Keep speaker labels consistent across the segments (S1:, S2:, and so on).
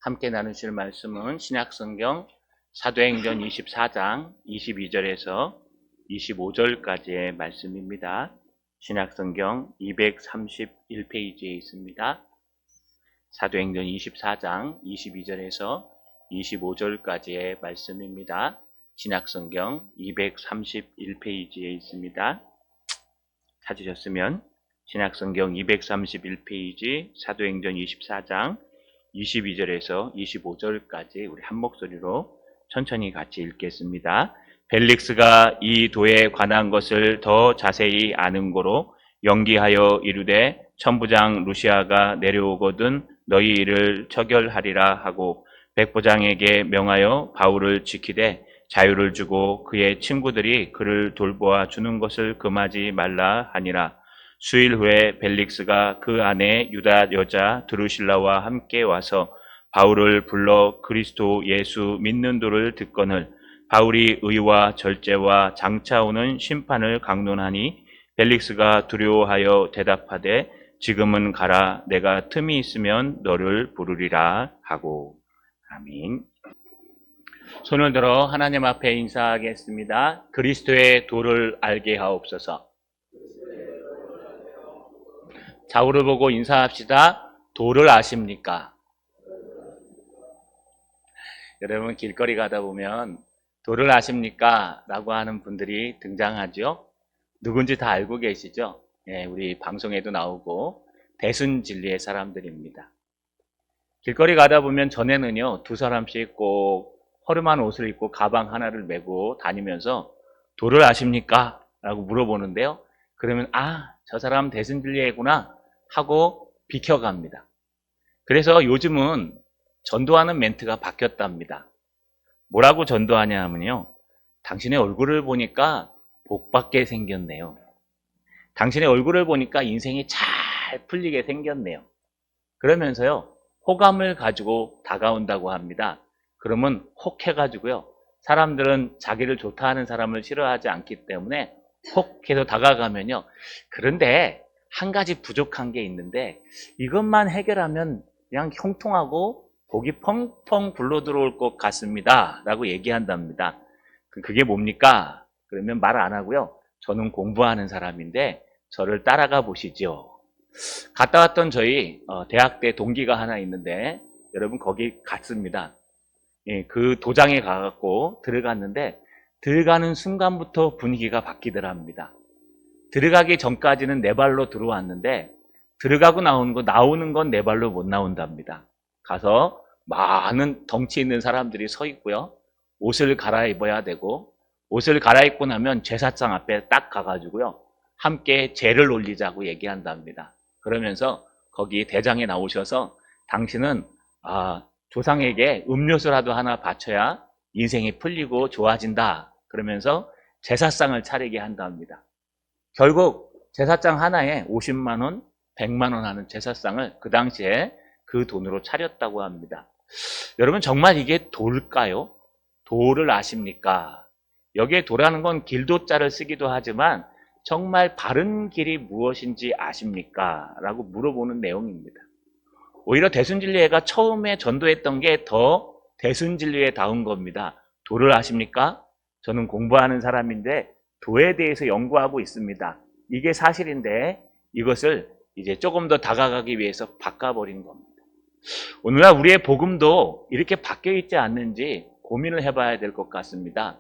S1: 함께 나누실 말씀은 신약성경 사도행전 24장 22절에서 25절까지의 말씀입니다. 신약성경 231페이지에 있습니다. 사도행전 24장 22절에서 25절까지의 말씀입니다. 신약성경 231페이지에 있습니다. 찾으셨으면 신약성경 231페이지 사도행전 24장 22절에서 25절까지 우리 한 목소리로 천천히 같이 읽겠습니다. 벨릭스가 이 도에 관한 것을 더 자세히 아는 고로 연기하여 이르되 천부장 루시아가 내려오거든 너희 일을 처결하리라 하고 백부장에게 명하여 바울을 지키되 자유를 주고 그의 친구들이 그를 돌보아 주는 것을 금하지 말라 하니라. 수일 후에 벨릭스가 그 안에 유다 여자 드루실라와 함께 와서 바울을 불러 그리스도 예수 믿는 도를 듣거늘 바울이 의와 절제와 장차 오는 심판을 강론하니 벨릭스가 두려워하여 대답하되 지금은 가라 내가 틈이 있으면 너를 부르리라 하고. 아멘. 손을 들어 하나님 앞에 인사하겠습니다. 그리스도의 도를 알게 하옵소서. 좌우를 보고 인사합시다. 도를 아십니까? 여러분 길거리 가다 보면 도를 아십니까? 라고 하는 분들이 등장하죠. 누군지 다 알고 계시죠? 예, 우리 방송에도 나오고 대순진리의 사람들입니다. 길거리 가다 보면 전에는요 두 사람씩 꼭 허름한 옷을 입고 가방 하나를 메고 다니면서 도를 아십니까? 라고 물어보는데요. 그러면 저 사람 대순진리구나 하고 비켜갑니다. 그래서 요즘은 전도하는 멘트가 바뀌었답니다. 뭐라고 전도하냐 하면요. 당신의 얼굴을 보니까 복받게 생겼네요. 당신의 얼굴을 보니까 인생이 잘 풀리게 생겼네요. 그러면서요. 호감을 가지고 다가온다고 합니다. 그러면 혹해가지고요. 사람들은 자기를 좋다 하는 사람을 싫어하지 않기 때문에 혹해서 다가가면요. 그런데 한 가지 부족한 게 있는데 이것만 해결하면 그냥 형통하고 복이 펑펑 불러 들어올 것 같습니다. 라고 얘기한답니다. 그게 뭡니까? 그러면 말 안 하고요. 저는 공부하는 사람인데 저를 따라가 보시죠. 갔다 왔던 저희 대학 때 동기가 하나 있는데 여러분 거기 갔습니다. 예, 그 도장에 가갖고 들어갔는데 들어가는 순간부터 분위기가 바뀌더랍니다. 들어가기 전까지는 네 발로 들어왔는데 들어가고 나오는 건 네 발로 못 나온답니다. 가서 많은 덩치 있는 사람들이 서 있고요. 옷을 갈아입어야 되고 옷을 갈아입고 나면 제사장 앞에 딱 가가지고요. 함께 제를 올리자고 얘기한답니다. 그러면서 거기 대장에 나오셔서 당신은 조상에게 음료수라도 하나 바쳐야 인생이 풀리고 좋아진다. 그러면서 제사상을 차리게 한답니다. 결국 제사장 하나에 50만 원, 100만 원 하는 제사상을 그 당시에 그 돈으로 차렸다고 합니다. 여러분 정말 이게 도일까요? 도를 아십니까? 여기에 도라는 건 길도자를 쓰기도 하지만 정말 바른 길이 무엇인지 아십니까? 라고 물어보는 내용입니다. 오히려 대순진리회가 처음에 전도했던 게 더 대순진리회 다운 겁니다. 도를 아십니까? 저는 공부하는 사람인데 도에 대해서 연구하고 있습니다. 이게 사실인데 이것을 이제 조금 더 다가가기 위해서 바꿔버린 겁니다. 오늘날 우리의 복음도 이렇게 바뀌어 있지 않는지 고민을 해봐야 될 것 같습니다.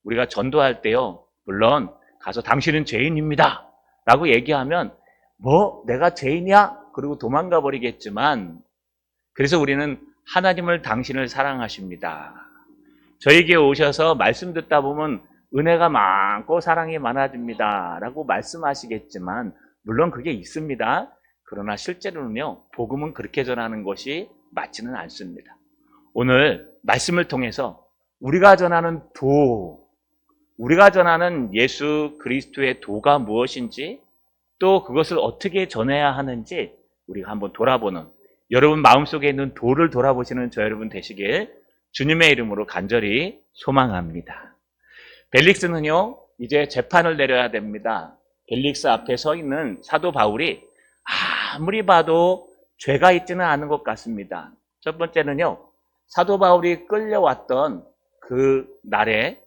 S1: 우리가 전도할 때요. 물론 가서 당신은 죄인입니다. 라고 얘기하면 내가 죄인이야? 그리고 도망가 버리겠지만 그래서 우리는 하나님을 당신을 사랑하십니다. 저에게 오셔서 말씀 듣다 보면 은혜가 많고 사랑이 많아집니다. 라고 말씀하시겠지만 물론 그게 있습니다. 그러나 실제로는요. 복음은 그렇게 전하는 것이 맞지는 않습니다. 오늘 말씀을 통해서 우리가 전하는 우리가 전하는 예수 그리스도의 도가 무엇인지 또 그것을 어떻게 전해야 하는지 우리가 한번 돌아보는 여러분 마음속에 있는 도를 돌아보시는 저 여러분 되시길 주님의 이름으로 간절히 소망합니다. 벨릭스는요, 이제 재판을 내려야 됩니다. 벨릭스 앞에 서 있는 사도 바울이 아무리 봐도 죄가 있지는 않은 것 같습니다. 첫 번째는요, 사도 바울이 끌려왔던 그 날에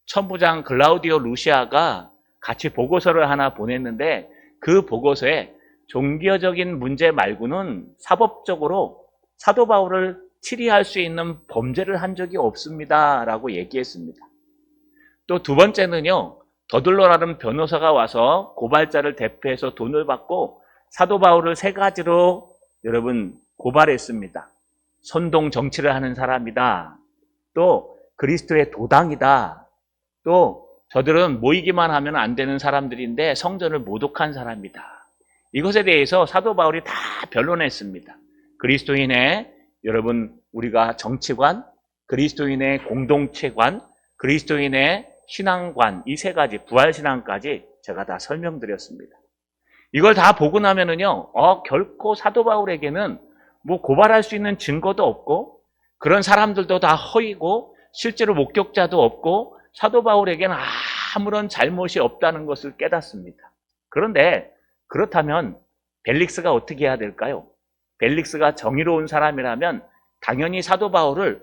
S1: 천부장 글라우디오 루시아가 같이 보고서를 하나 보냈는데 그 보고서에 종교적인 문제 말고는 사법적으로 사도 바울을 치리할 수 있는 범죄를 한 적이 없습니다 라고 얘기했습니다. 또 두 번째는요, 더둘러라는 변호사가 와서 고발자를 대표해서 돈을 받고 사도 바울을 세 가지로 여러분 고발했습니다. 선동 정치를 하는 사람이다. 또 그리스도의 도당이다. 또 저들은 모이기만 하면 안 되는 사람들인데 성전을 모독한 사람이다. 이것에 대해서 사도 바울이 다 변론했습니다. 그리스도인의 여러분 우리가 정치관, 그리스도인의 공동체관, 그리스도인의 신앙관 이 세 가지 부활신앙까지 제가 다 설명드렸습니다. 이걸 다 보고 나면은요, 결코 사도 바울에게는 뭐 고발할 수 있는 증거도 없고 그런 사람들도 다 허위고 실제로 목격자도 없고 사도 바울에게는 아무런 잘못이 없다는 것을 깨닫습니다. 그런데 그렇다면 벨릭스가 어떻게 해야 될까요? 벨릭스가 정의로운 사람이라면 당연히 사도 바울을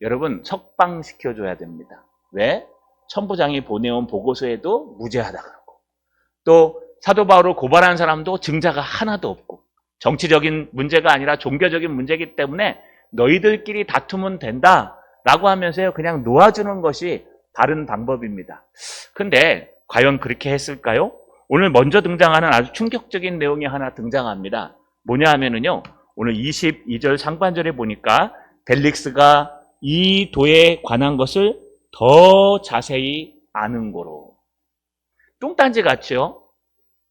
S1: 여러분 석방시켜줘야 됩니다. 왜? 천부장이 보내온 보고서에도 무죄하다 그러고 또 사도 바울을 고발한 사람도 증자가 하나도 없고 정치적인 문제가 아니라 종교적인 문제이기 때문에 너희들끼리 다투면 된다라고 하면서요 그냥 놓아주는 것이 바른 방법입니다. 근데 과연 그렇게 했을까요? 오늘 먼저 등장하는 아주 충격적인 내용이 하나 등장합니다. 뭐냐 하면은요 오늘 22절 상반절에 보니까 벨릭스가 이 도에 관한 것을 더 자세히 아는 거로. 뚱딴지 같이요.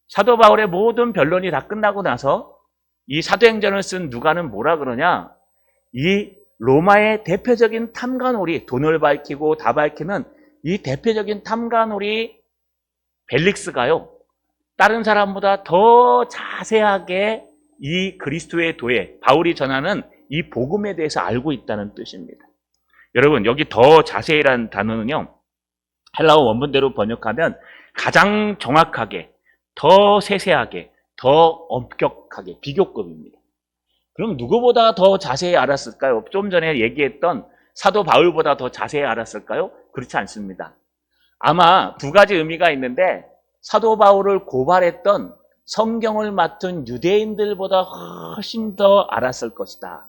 S1: 사도 바울의 모든 변론이 다 끝나고 나서 이 사도행전을 쓴 누가는 뭐라 그러냐? 이 로마의 대표적인 탐관오리, 돈을 밝히고 다 밝히는 이 대표적인 탐관오리 벨릭스가요. 다른 사람보다 더 자세하게 이 그리스도의 도에 바울이 전하는 이 복음에 대해서 알고 있다는 뜻입니다. 여러분 여기 더 자세히라는 단어는요. 헬라어 원문대로 번역하면 가장 정확하게, 더 세세하게, 더 엄격하게 비교급입니다. 그럼 누구보다 더 자세히 알았을까요? 좀 전에 얘기했던 사도 바울보다 더 자세히 알았을까요? 그렇지 않습니다. 아마 두 가지 의미가 있는데 사도 바울을 고발했던 성경을 맡은 유대인들보다 훨씬 더 알았을 것이다.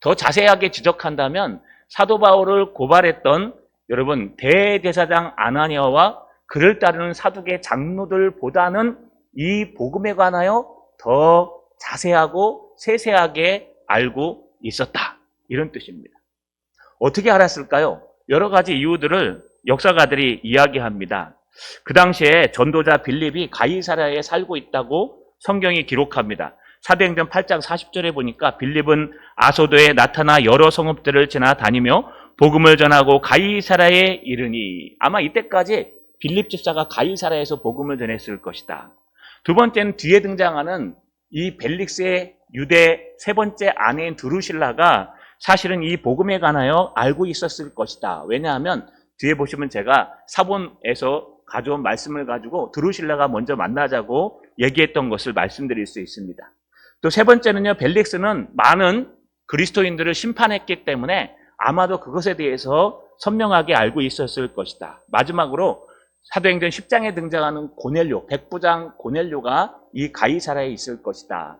S1: 더 자세하게 지적한다면 사도 바울을 고발했던 여러분 대제사장 아나니아와 그를 따르는 사두개 장로들보다는 이 복음에 관하여 더 자세하고 세세하게 알고 있었다. 이런 뜻입니다. 어떻게 알았을까요? 여러 가지 이유들을 역사가들이 이야기합니다. 그 당시에 전도자 빌립이 가이사랴에 살고 있다고 성경이 기록합니다. 사도행전 8장 40절에 보니까 빌립은 아소도에 나타나 여러 성읍들을 지나다니며 복음을 전하고 가이사랴에 이르니 아마 이때까지 빌립 집사가 가이사랴에서 복음을 전했을 것이다. 두 번째는 뒤에 등장하는 이 벨릭스의 유대 세 번째 아내인 드루실라가 사실은 이 복음에 관하여 알고 있었을 것이다. 왜냐하면 뒤에 보시면 제가 사본에서 가져온 말씀을 가지고 드루실라가 먼저 만나자고 얘기했던 것을 말씀드릴 수 있습니다. 또 세 번째는요, 벨릭스는 많은 그리스도인들을 심판했기 때문에 아마도 그것에 대해서 선명하게 알고 있었을 것이다. 마지막으로 사도행전 10장에 등장하는 고넬료, 백부장 고넬료가 이 가이사랴에 있을 것이다.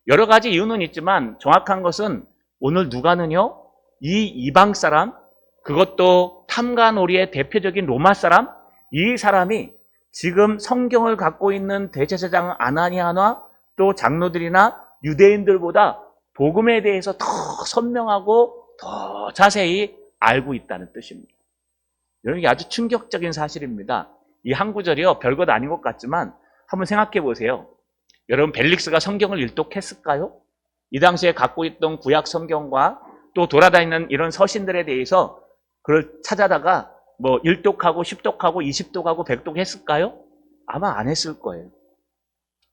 S1: 여러 가지 이유는 있지만 정확한 것은 오늘 누가는요, 이 이방 사람, 그것도 탐관오리의 대표적인 로마 사람, 이 사람이 지금 성경을 갖고 있는 대제사장 아나니아나 또 장로들이나 유대인들보다 복음에 대해서 더 선명하고 더 자세히 알고 있다는 뜻입니다. 여러분 이게 아주 충격적인 사실입니다. 이 한 구절이요 별것 아닌 것 같지만 한번 생각해 보세요. 여러분 벨릭스가 성경을 일독했을까요? 이 당시에 갖고 있던 구약 성경과 또 돌아다니는 이런 서신들에 대해서 그걸 찾아다가 뭐 1독하고 10독하고 20독하고 100독 했을까요? 아마 안 했을 거예요.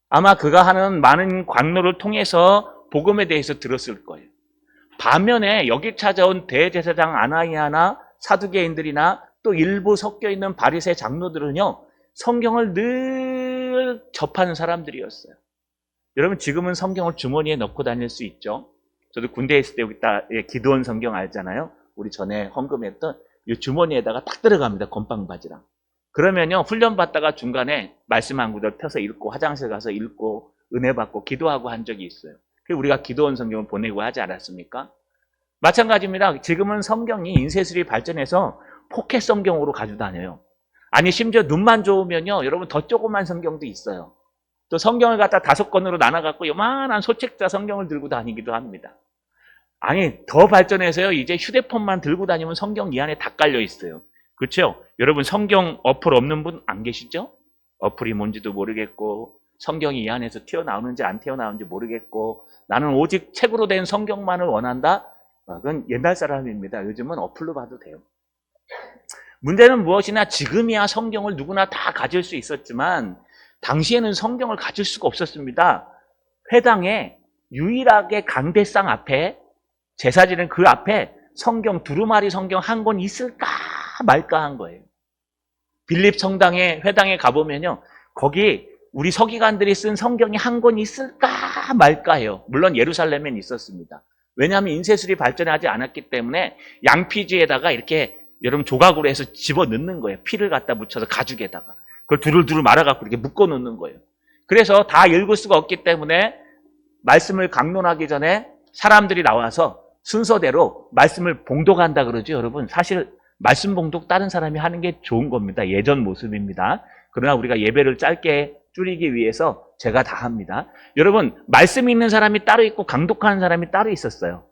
S1: 아마 그가 하는 많은 광로를 통해서 복음에 대해서 들었을 거예요. 반면에 여기 찾아온 대제사장 아나니아나 사두개인들이나 또 일부 섞여 있는 바리새 장로들은요, 성경을 늘 접하는 사람들이었어요. 여러분 지금은 성경을 주머니에 넣고 다닐 수 있죠. 저도 군대에 있을 때 여기다 기도원 성경 알잖아요. 우리 전에 헌금했던 이 주머니에다가 딱 들어갑니다. 건빵 바지랑. 그러면요, 훈련 받다가 중간에 말씀 한 구절 펴서 읽고 화장실 가서 읽고 은혜 받고 기도하고 한 적이 있어요. 그래서 우리가 기도원 성경을 보내고 하지 않았습니까? 마찬가지입니다. 지금은 성경이 인쇄술이 발전해서 포켓 성경으로 가지고 다녀요. 아니, 심지어 눈만 좋으면요, 여러분 더 조그만 성경도 있어요. 또 성경을 갖다 5권으로 나눠갖고 요만한 소책자 성경을 들고 다니기도 합니다. 아니, 더 발전해서요, 이제 휴대폰만 들고 다니면 성경 이 안에 다 깔려 있어요. 그렇죠? 여러분 성경 어플 없는 분 안 계시죠? 어플이 뭔지도 모르겠고 성경이 이 안에서 튀어나오는지 안 튀어나오는지 모르겠고 나는 오직 책으로 된 성경만을 원한다? 그건 옛날 사람입니다. 요즘은 어플로 봐도 돼요. 문제는 무엇이냐? 지금이야 성경을 누구나 다 가질 수 있었지만 당시에는 성경을 가질 수가 없었습니다. 회당에 유일하게 강대상 앞에 제사 지는 그 앞에 성경 두루마리 성경 한 권 있을까 말까 한 거예요. 빌립 성당에 회당에 가보면요, 거기 우리 서기관들이 쓴 성경이 한 권 있을까 말까 해요. 물론 예루살렘엔 있었습니다. 왜냐하면 인쇄술이 발전하지 않았기 때문에 양피지에다가 이렇게 여러분 조각으로 해서 집어 넣는 거예요. 피를 갖다 묻혀서 가죽에다가 그걸 두루두루 말아갖고 이렇게 묶어 놓는 거예요. 그래서 다 읽을 수가 없기 때문에 말씀을 강론하기 전에 사람들이 나와서 순서대로 말씀을 봉독한다 그러죠. 여러분 사실 말씀 봉독 다른 사람이 하는 게 좋은 겁니다. 예전 모습입니다. 그러나 우리가 예배를 짧게 줄이기 위해서 제가 다 합니다. 여러분 말씀 있는 사람이 따로 있고 강독하는 사람이 따로 있었어요.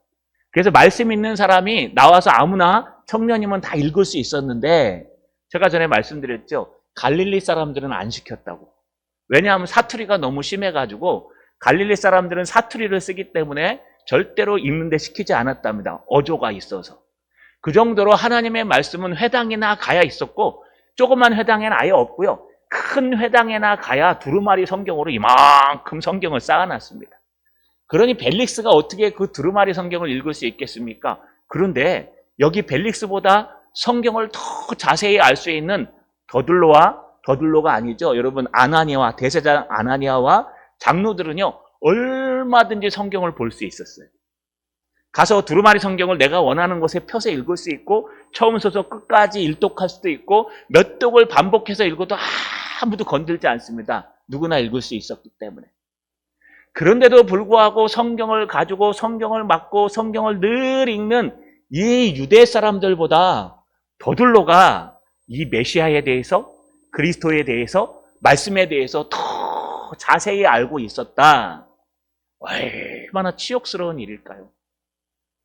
S1: 그래서 말씀 있는 사람이 나와서 아무나 청년이면 다 읽을 수 있었는데 제가 전에 말씀드렸죠. 갈릴리 사람들은 안 시켰다고. 왜냐하면 사투리가 너무 심해가지고 갈릴리 사람들은 사투리를 쓰기 때문에 절대로 읽는데 시키지 않았답니다. 어조가 있어서. 그 정도로 하나님의 말씀은 회당이나 가야 있었고 조그만 회당에는 아예 없고요. 큰 회당에나 가야 두루마리 성경으로 이만큼 성경을 쌓아놨습니다. 그러니 벨릭스가 어떻게 그 두루마리 성경을 읽을 수 있겠습니까? 그런데 여기 벨릭스보다 성경을 더 자세히 알 수 있는 더둘로가 아니죠. 여러분 아나니아와 대제사장 아나니아와 장로들은요. 얼마든지 성경을 볼 수 있었어요. 가서 두루마리 성경을 내가 원하는 곳에 펴서 읽을 수 있고 처음부터 끝까지 일독할 수도 있고 몇 독을 반복해서 읽어도 아무도 건들지 않습니다. 누구나 읽을 수 있었기 때문에. 그런데도 불구하고 성경을 가지고 성경을 맡고 성경을 늘 읽는 이 유대 사람들보다 더둘로가 이 메시아에 대해서 그리스도에 대해서 말씀에 대해서 더 자세히 알고 있었다. 얼마나 치욕스러운 일일까요?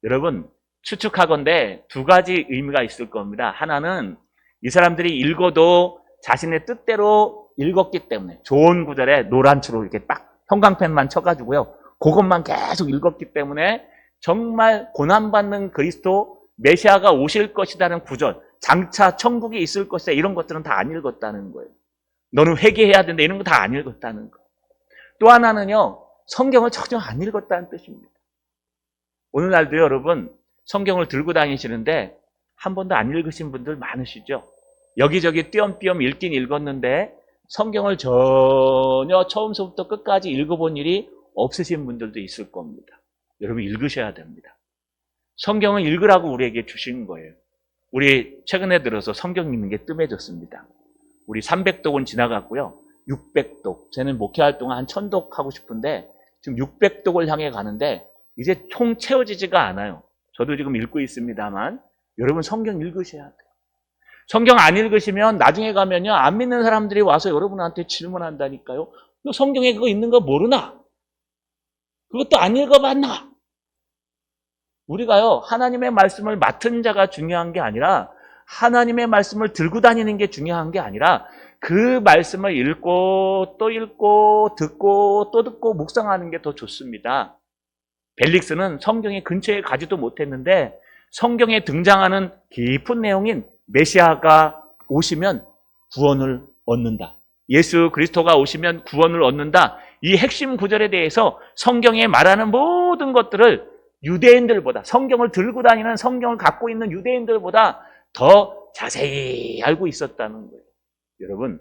S1: 여러분 추측하건대 두 가지 의미가 있을 겁니다. 하나는 이 사람들이 읽어도 자신의 뜻대로 읽었기 때문에 좋은 구절에 노란추로 이렇게 딱 형광펜만 쳐가지고요. 그것만 계속 읽었기 때문에 정말 고난받는 그리스도 메시아가 오실 것이라는 구절, 장차 천국에 있을 것이다 이런 것들은 다 안 읽었다는 거예요. 너는 회개해야 된다 이런 거 다 안 읽었다는 거예요. 또 하나는요. 성경을 전혀 안 읽었다는 뜻입니다. 오늘날도 여러분 성경을 들고 다니시는데 한 번도 안 읽으신 분들 많으시죠? 여기저기 띄엄띄엄 읽긴 읽었는데 성경을 전혀 처음부터 끝까지 읽어본 일이 없으신 분들도 있을 겁니다. 여러분 읽으셔야 됩니다. 성경은 읽으라고 우리에게 주신 거예요. 우리 최근에 들어서 성경 읽는 게 뜸해졌습니다. 우리 300독은 지나갔고요. 600독. 저는 목회할 동안 한 1000독 하고 싶은데 지금 600독을 향해 가는데 이제 총 채워지지가 않아요. 저도 지금 읽고 있습니다만 여러분 성경 읽으셔야 돼요. 성경 안 읽으시면 나중에 가면요. 안 믿는 사람들이 와서 여러분한테 질문한다니까요. 너 성경에 그거 있는 거 모르나? 그것도 안 읽어봤나? 우리가요. 하나님의 말씀을 맡은 자가 중요한 게 아니라 하나님의 말씀을 들고 다니는 게 중요한 게 아니라 그 말씀을 읽고 또 읽고 듣고 또 듣고 묵상하는 게 더 좋습니다. 벨릭스는 성경의 근처에 가지도 못했는데 성경에 등장하는 깊은 내용인 메시아가 오시면 구원을 얻는다. 예수 그리스도가 오시면 구원을 얻는다. 이 핵심 구절에 대해서 성경에 말하는 모든 것들을 유대인들보다 성경을 들고 다니는 성경을 갖고 있는 유대인들보다 더 자세히 알고 있었다는 거예요. 여러분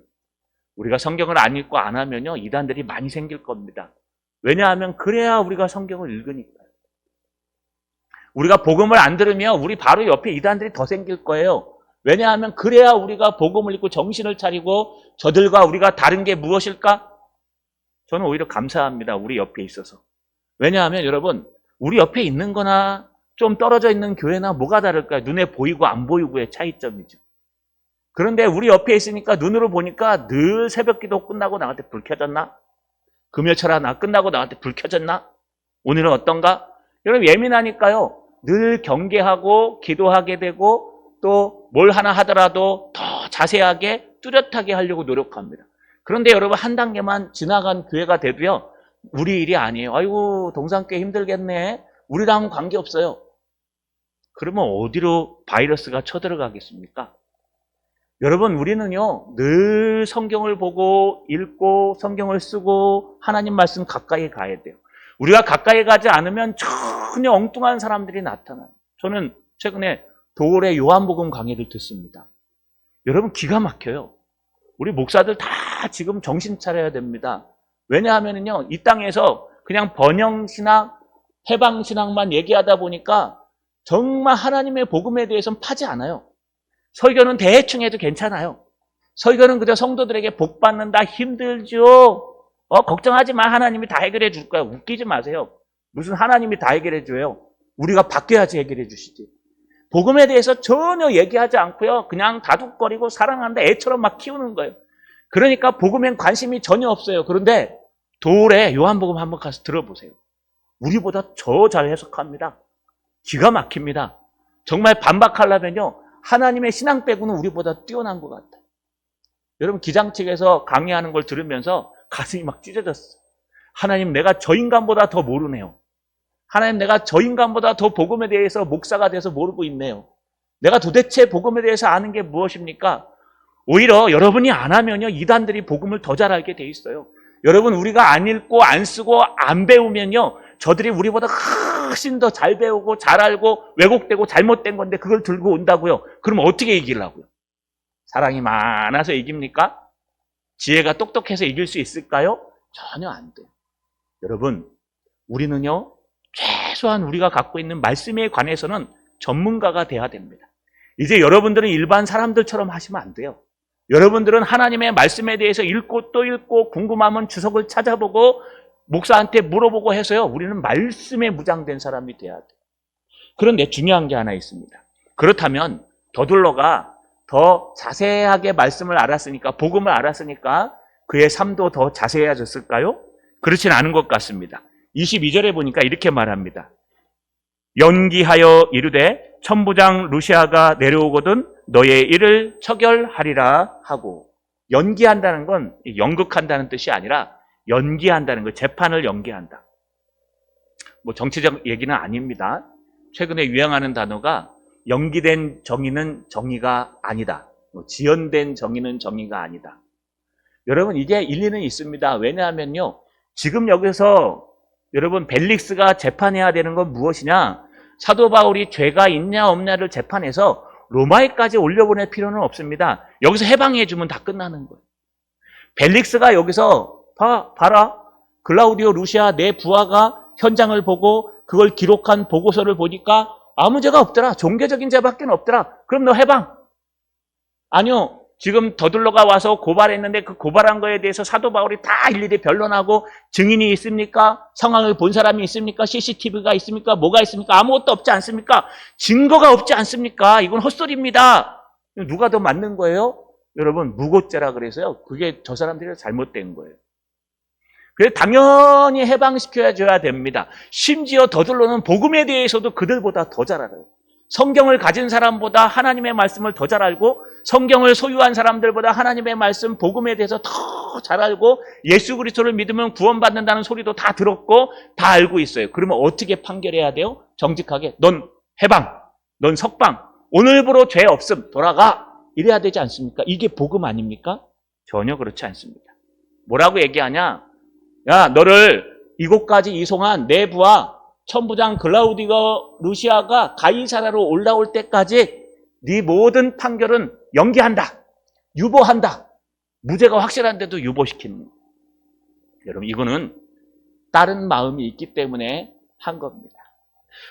S1: 우리가 성경을 안 읽고 안 하면요 이단들이 많이 생길 겁니다. 왜냐하면 그래야 우리가 성경을 읽으니까요. 우리가 복음을 안 들으면 우리 바로 옆에 이단들이 더 생길 거예요. 왜냐하면 그래야 우리가 복음을 읽고 정신을 차리고 저들과 우리가 다른 게 무엇일까? 저는 오히려 감사합니다. 우리 옆에 있어서. 왜냐하면 여러분, 우리 옆에 있는 거나 좀 떨어져 있는 교회나 뭐가 다를까요? 눈에 보이고 안 보이고의 차이점이죠. 그런데 우리 옆에 있으니까 눈으로 보니까 늘 새벽기도 끝나고 나한테 불 켜졌나? 금요철아 나 끝나고 나한테 불 켜졌나? 오늘은 어떤가? 여러분 예민하니까요. 늘 경계하고 기도하게 되고 또 뭘 하나 하더라도 더 자세하게 뚜렷하게 하려고 노력합니다. 그런데 여러분 한 단계만 지나간 교회가 돼도요. 우리 일이 아니에요. 아이고 동산교회 힘들겠네. 우리랑은 관계없어요. 그러면 어디로 바이러스가 쳐들어가겠습니까? 여러분 우리는요. 늘 성경을 보고 읽고 성경을 쓰고 하나님 말씀 가까이 가야 돼요. 우리가 가까이 가지 않으면 전혀 엉뚱한 사람들이 나타나요. 저는 최근에 도올의 요한복음 강의를 듣습니다. 여러분 기가 막혀요. 우리 목사들 다 지금 정신 차려야 됩니다. 왜냐하면요, 이 땅에서 그냥 번영신학, 해방신학만 얘기하다 보니까 정말 하나님의 복음에 대해서는 파지 않아요. 설교는 대충 해도 괜찮아요. 설교는 그저 성도들에게 복 받는다, 힘들죠. 걱정하지 마, 하나님이 다 해결해 줄 거야. 웃기지 마세요. 무슨 하나님이 다 해결해 줘요. 우리가 바뀌어야지 해결해 주시지. 복음에 대해서 전혀 얘기하지 않고요. 그냥 다독거리고 사랑한다, 애처럼 막 키우는 거예요. 그러니까 복음엔 관심이 전혀 없어요. 그런데 도올의 요한복음 한번 가서 들어보세요. 우리보다 더 잘 해석합니다. 기가 막힙니다. 정말 반박하려면요. 하나님의 신앙 빼고는 우리보다 뛰어난 것 같아요. 여러분 기장 측에서 강의하는 걸 들으면서 가슴이 막 찢어졌어요. 하나님 내가 저 인간보다 더 모르네요. 하나님 내가 저 인간보다 더 복음에 대해서 목사가 돼서 모르고 있네요. 내가 도대체 복음에 대해서 아는 게 무엇입니까? 오히려 여러분이 안 하면요. 이단들이 복음을 더 잘 알게 돼 있어요. 여러분 우리가 안 읽고 안 쓰고 안 배우면요. 저들이 우리보다 훨씬 더 잘 배우고 잘 알고 왜곡되고 잘못된 건데 그걸 들고 온다고요. 그럼 어떻게 이기려고요? 사랑이 많아서 이깁니까? 지혜가 똑똑해서 이길 수 있을까요? 전혀 안 돼요. 여러분 우리는요. 최소한 우리가 갖고 있는 말씀에 관해서는 전문가가 돼야 됩니다. 이제 여러분들은 일반 사람들처럼 하시면 안 돼요. 여러분들은 하나님의 말씀에 대해서 읽고 또 읽고 궁금하면 주석을 찾아보고 목사한테 물어보고 해서요. 우리는 말씀에 무장된 사람이 돼야 돼요. 그런데 중요한 게 하나 있습니다. 그렇다면 더둘러가 더 자세하게 말씀을 알았으니까 복음을 알았으니까 그의 삶도 더 자세해졌을까요? 그렇진 않은 것 같습니다. 22절에 보니까 이렇게 말합니다. 연기하여 이르되 천부장 루시아가 내려오거든 너의 일을 처결하리라 하고 연기한다는 건 연극한다는 뜻이 아니라 연기한다는 거 재판을 연기한다. 뭐 정치적 얘기는 아닙니다. 최근에 유행하는 단어가 연기된 정의는 정의가 아니다. 지연된 정의는 정의가 아니다. 여러분 이게 일리는 있습니다. 왜냐하면요. 지금 여기서 여러분 벨릭스가 재판해야 되는 건 무엇이냐? 사도 바울이 죄가 있냐 없냐를 재판해서 로마에까지 올려보낼 필요는 없습니다. 여기서 해방해주면 다 끝나는 거예요. 벨릭스가 여기서 봐라. 글라우디오 루시아 내 부하가 현장을 보고 그걸 기록한 보고서를 보니까 아무 죄가 없더라. 종교적인 죄밖에 없더라. 그럼 너 해방. 아니요. 지금 더둘러가 와서 고발했는데 그 고발한 거에 대해서 사도 바울이 다 일일이 변론하고 증인이 있습니까? 상황을 본 사람이 있습니까? CCTV가 있습니까? 뭐가 있습니까? 아무것도 없지 않습니까? 증거가 없지 않습니까? 이건 헛소리입니다. 누가 더 맞는 거예요? 여러분 무고죄라 그래서요. 그게 저 사람들이 잘못된 거예요. 그래서 당연히 해방시켜줘야 됩니다. 심지어 더둘러는 복음에 대해서도 그들보다 더 잘 알아요. 성경을 가진 사람보다 하나님의 말씀을 더 잘 알고 성경을 소유한 사람들보다 하나님의 말씀, 복음에 대해서 더 잘 알고 예수 그리스도를 믿으면 구원받는다는 소리도 다 들었고 다 알고 있어요. 그러면 어떻게 판결해야 돼요? 정직하게 넌 해방, 넌 석방, 오늘부로 죄 없음, 돌아가 이래야 되지 않습니까? 이게 복음 아닙니까? 전혀 그렇지 않습니다. 뭐라고 얘기하냐? 야 너를 이곳까지 이송한 내 부하 천부장 글라우디오 루시아가 가이사라로 올라올 때까지 네 모든 판결은 연기한다. 유보한다. 무죄가 확실한데도 유보시키는 거예요. 여러분 이거는 다른 마음이 있기 때문에 한 겁니다.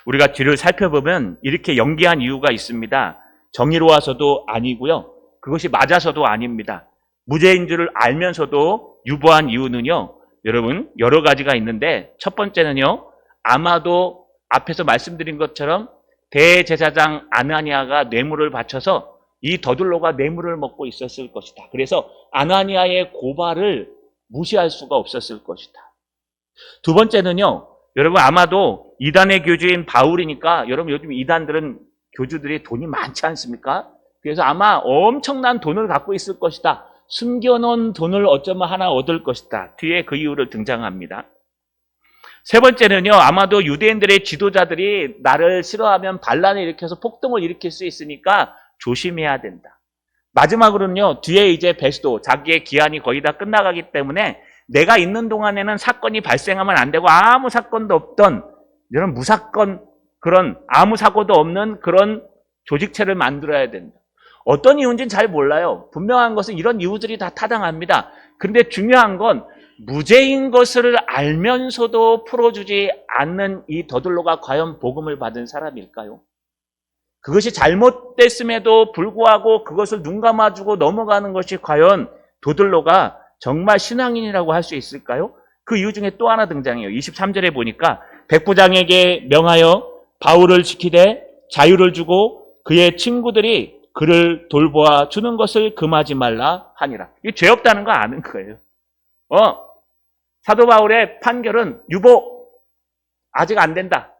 S1: 우리가 뒤를 살펴보면 이렇게 연기한 이유가 있습니다. 정의로워서도 아니고요. 그것이 맞아서도 아닙니다. 무죄인 줄을 알면서도 유보한 이유는요. 여러분 여러 가지가 있는데 첫 번째는요. 아마도 앞에서 말씀드린 것처럼 대제사장 아나니아가 뇌물을 바쳐서 이 더둘로가 뇌물을 먹고 있었을 것이다. 그래서 아나니아의 고발을 무시할 수가 없었을 것이다. 두 번째는요. 여러분 아마도 이단의 교주인 바울이니까 여러분 요즘 이단들은 교주들이 돈이 많지 않습니까? 그래서 아마 엄청난 돈을 갖고 있을 것이다. 숨겨놓은 돈을 어쩌면 하나 얻을 것이다. 뒤에 그 이유를 등장합니다. 세 번째는요. 아마도 유대인들의 지도자들이 나를 싫어하면 반란을 일으켜서 폭동을 일으킬 수 있으니까 조심해야 된다. 마지막으로는요. 뒤에 이제 베스도 자기의 기한이 거의 다 끝나가기 때문에 내가 있는 동안에는 사건이 발생하면 안 되고 아무 사건도 없던 이런 무사건 그런 아무 사고도 없는 그런 조직체를 만들어야 된다. 어떤 이유인지는 잘 몰라요. 분명한 것은 이런 이유들이 다 타당합니다. 그런데 중요한 건 무죄인 것을 알면서도 풀어주지 않는 이 더둘로가 과연 복음을 받은 사람일까요? 그것이 잘못됐음에도 불구하고 그것을 눈 감아주고 넘어가는 것이 과연 더둘로가 정말 신앙인이라고 할 수 있을까요? 그 이유 중에 또 하나 등장해요. 23절에 보니까 백부장에게 명하여 바울을 지키되 자유를 주고 그의 친구들이 그를 돌보아 주는 것을 금하지 말라 하니라. 이게 죄 없다는 거 아는 거예요. 사도 바울의 판결은 유보. 아직 안 된다.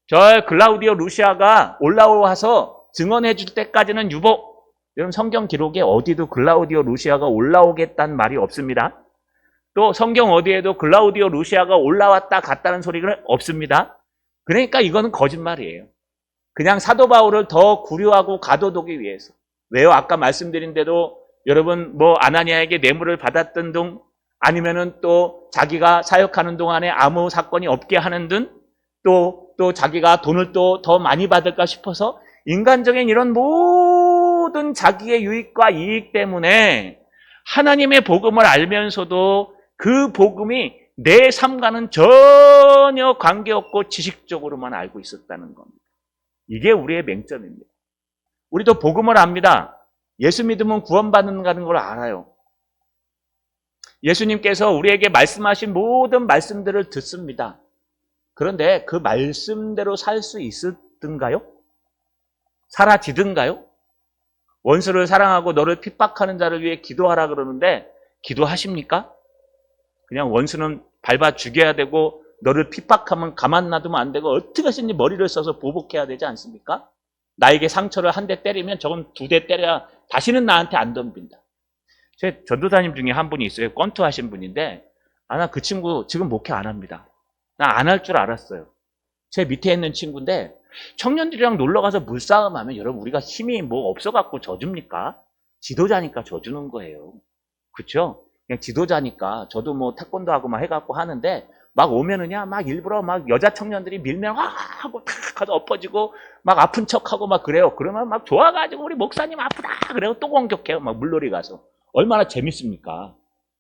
S1: 저 글라우디오 루시아가 올라와서 증언해 줄 때까지는 유보. 여러분 성경 기록에 어디도 글라우디오 루시아가 올라오겠다는 말이 없습니다. 또 성경 어디에도 글라우디오 루시아가 올라왔다 갔다는 소리가 없습니다. 그러니까 이거는 거짓말이에요. 그냥 사도 바울을 더 구류하고 가둬두기 위해서. 왜요? 아까 말씀드린 대로 여러분 뭐 아나니아에게 뇌물을 받았던 등 아니면은 또 자기가 사역하는 동안에 아무 사건이 없게 하는 등 또 자기가 돈을 또 더 많이 받을까 싶어서 인간적인 이런 모든 자기의 유익과 이익 때문에 하나님의 복음을 알면서도 그 복음이 내 삶과는 전혀 관계없고 지식적으로만 알고 있었다는 겁니다. 이게 우리의 맹점입니다. 우리도 복음을 압니다. 예수 믿으면 구원받는다는 걸 알아요. 예수님께서 우리에게 말씀하신 모든 말씀들을 듣습니다. 그런데 그 말씀대로 살 수 있었던가요? 사라지던가요? 원수를 사랑하고 너를 핍박하는 자를 위해 기도하라 그러는데 기도하십니까? 그냥 원수는 밟아 죽여야 되고 너를 핍박하면 가만 놔두면 안 되고 어떻게 하시는지 머리를 써서 보복해야 되지 않습니까? 나에게 상처를 한 대 때리면 저건 2대 때려야 다시는 나한테 안 덤빈다. 제 전도사님 중에 한 분이 있어요. 권투하신 분인데 나 그 친구 지금 목회 안 합니다. 나 안 할 줄 알았어요. 제 밑에 있는 친구인데 청년들이랑 놀러가서 물싸움 하면 여러분 우리가 힘이 뭐 없어갖고 져줍니까? 지도자니까 져주는 거예요. 그렇죠? 그냥 지도자니까 저도 뭐 태권도 하고 막 해갖고 하는데 막 오면은야 막 일부러 막 여자 청년들이 밀면 와 하고 탁 가서 엎어지고 막 아픈 척하고 막 그래요. 그러면 막 좋아가지고 우리 목사님 아프다 그래요. 또 공격해요. 막 물놀이 가서. 얼마나 재밌습니까?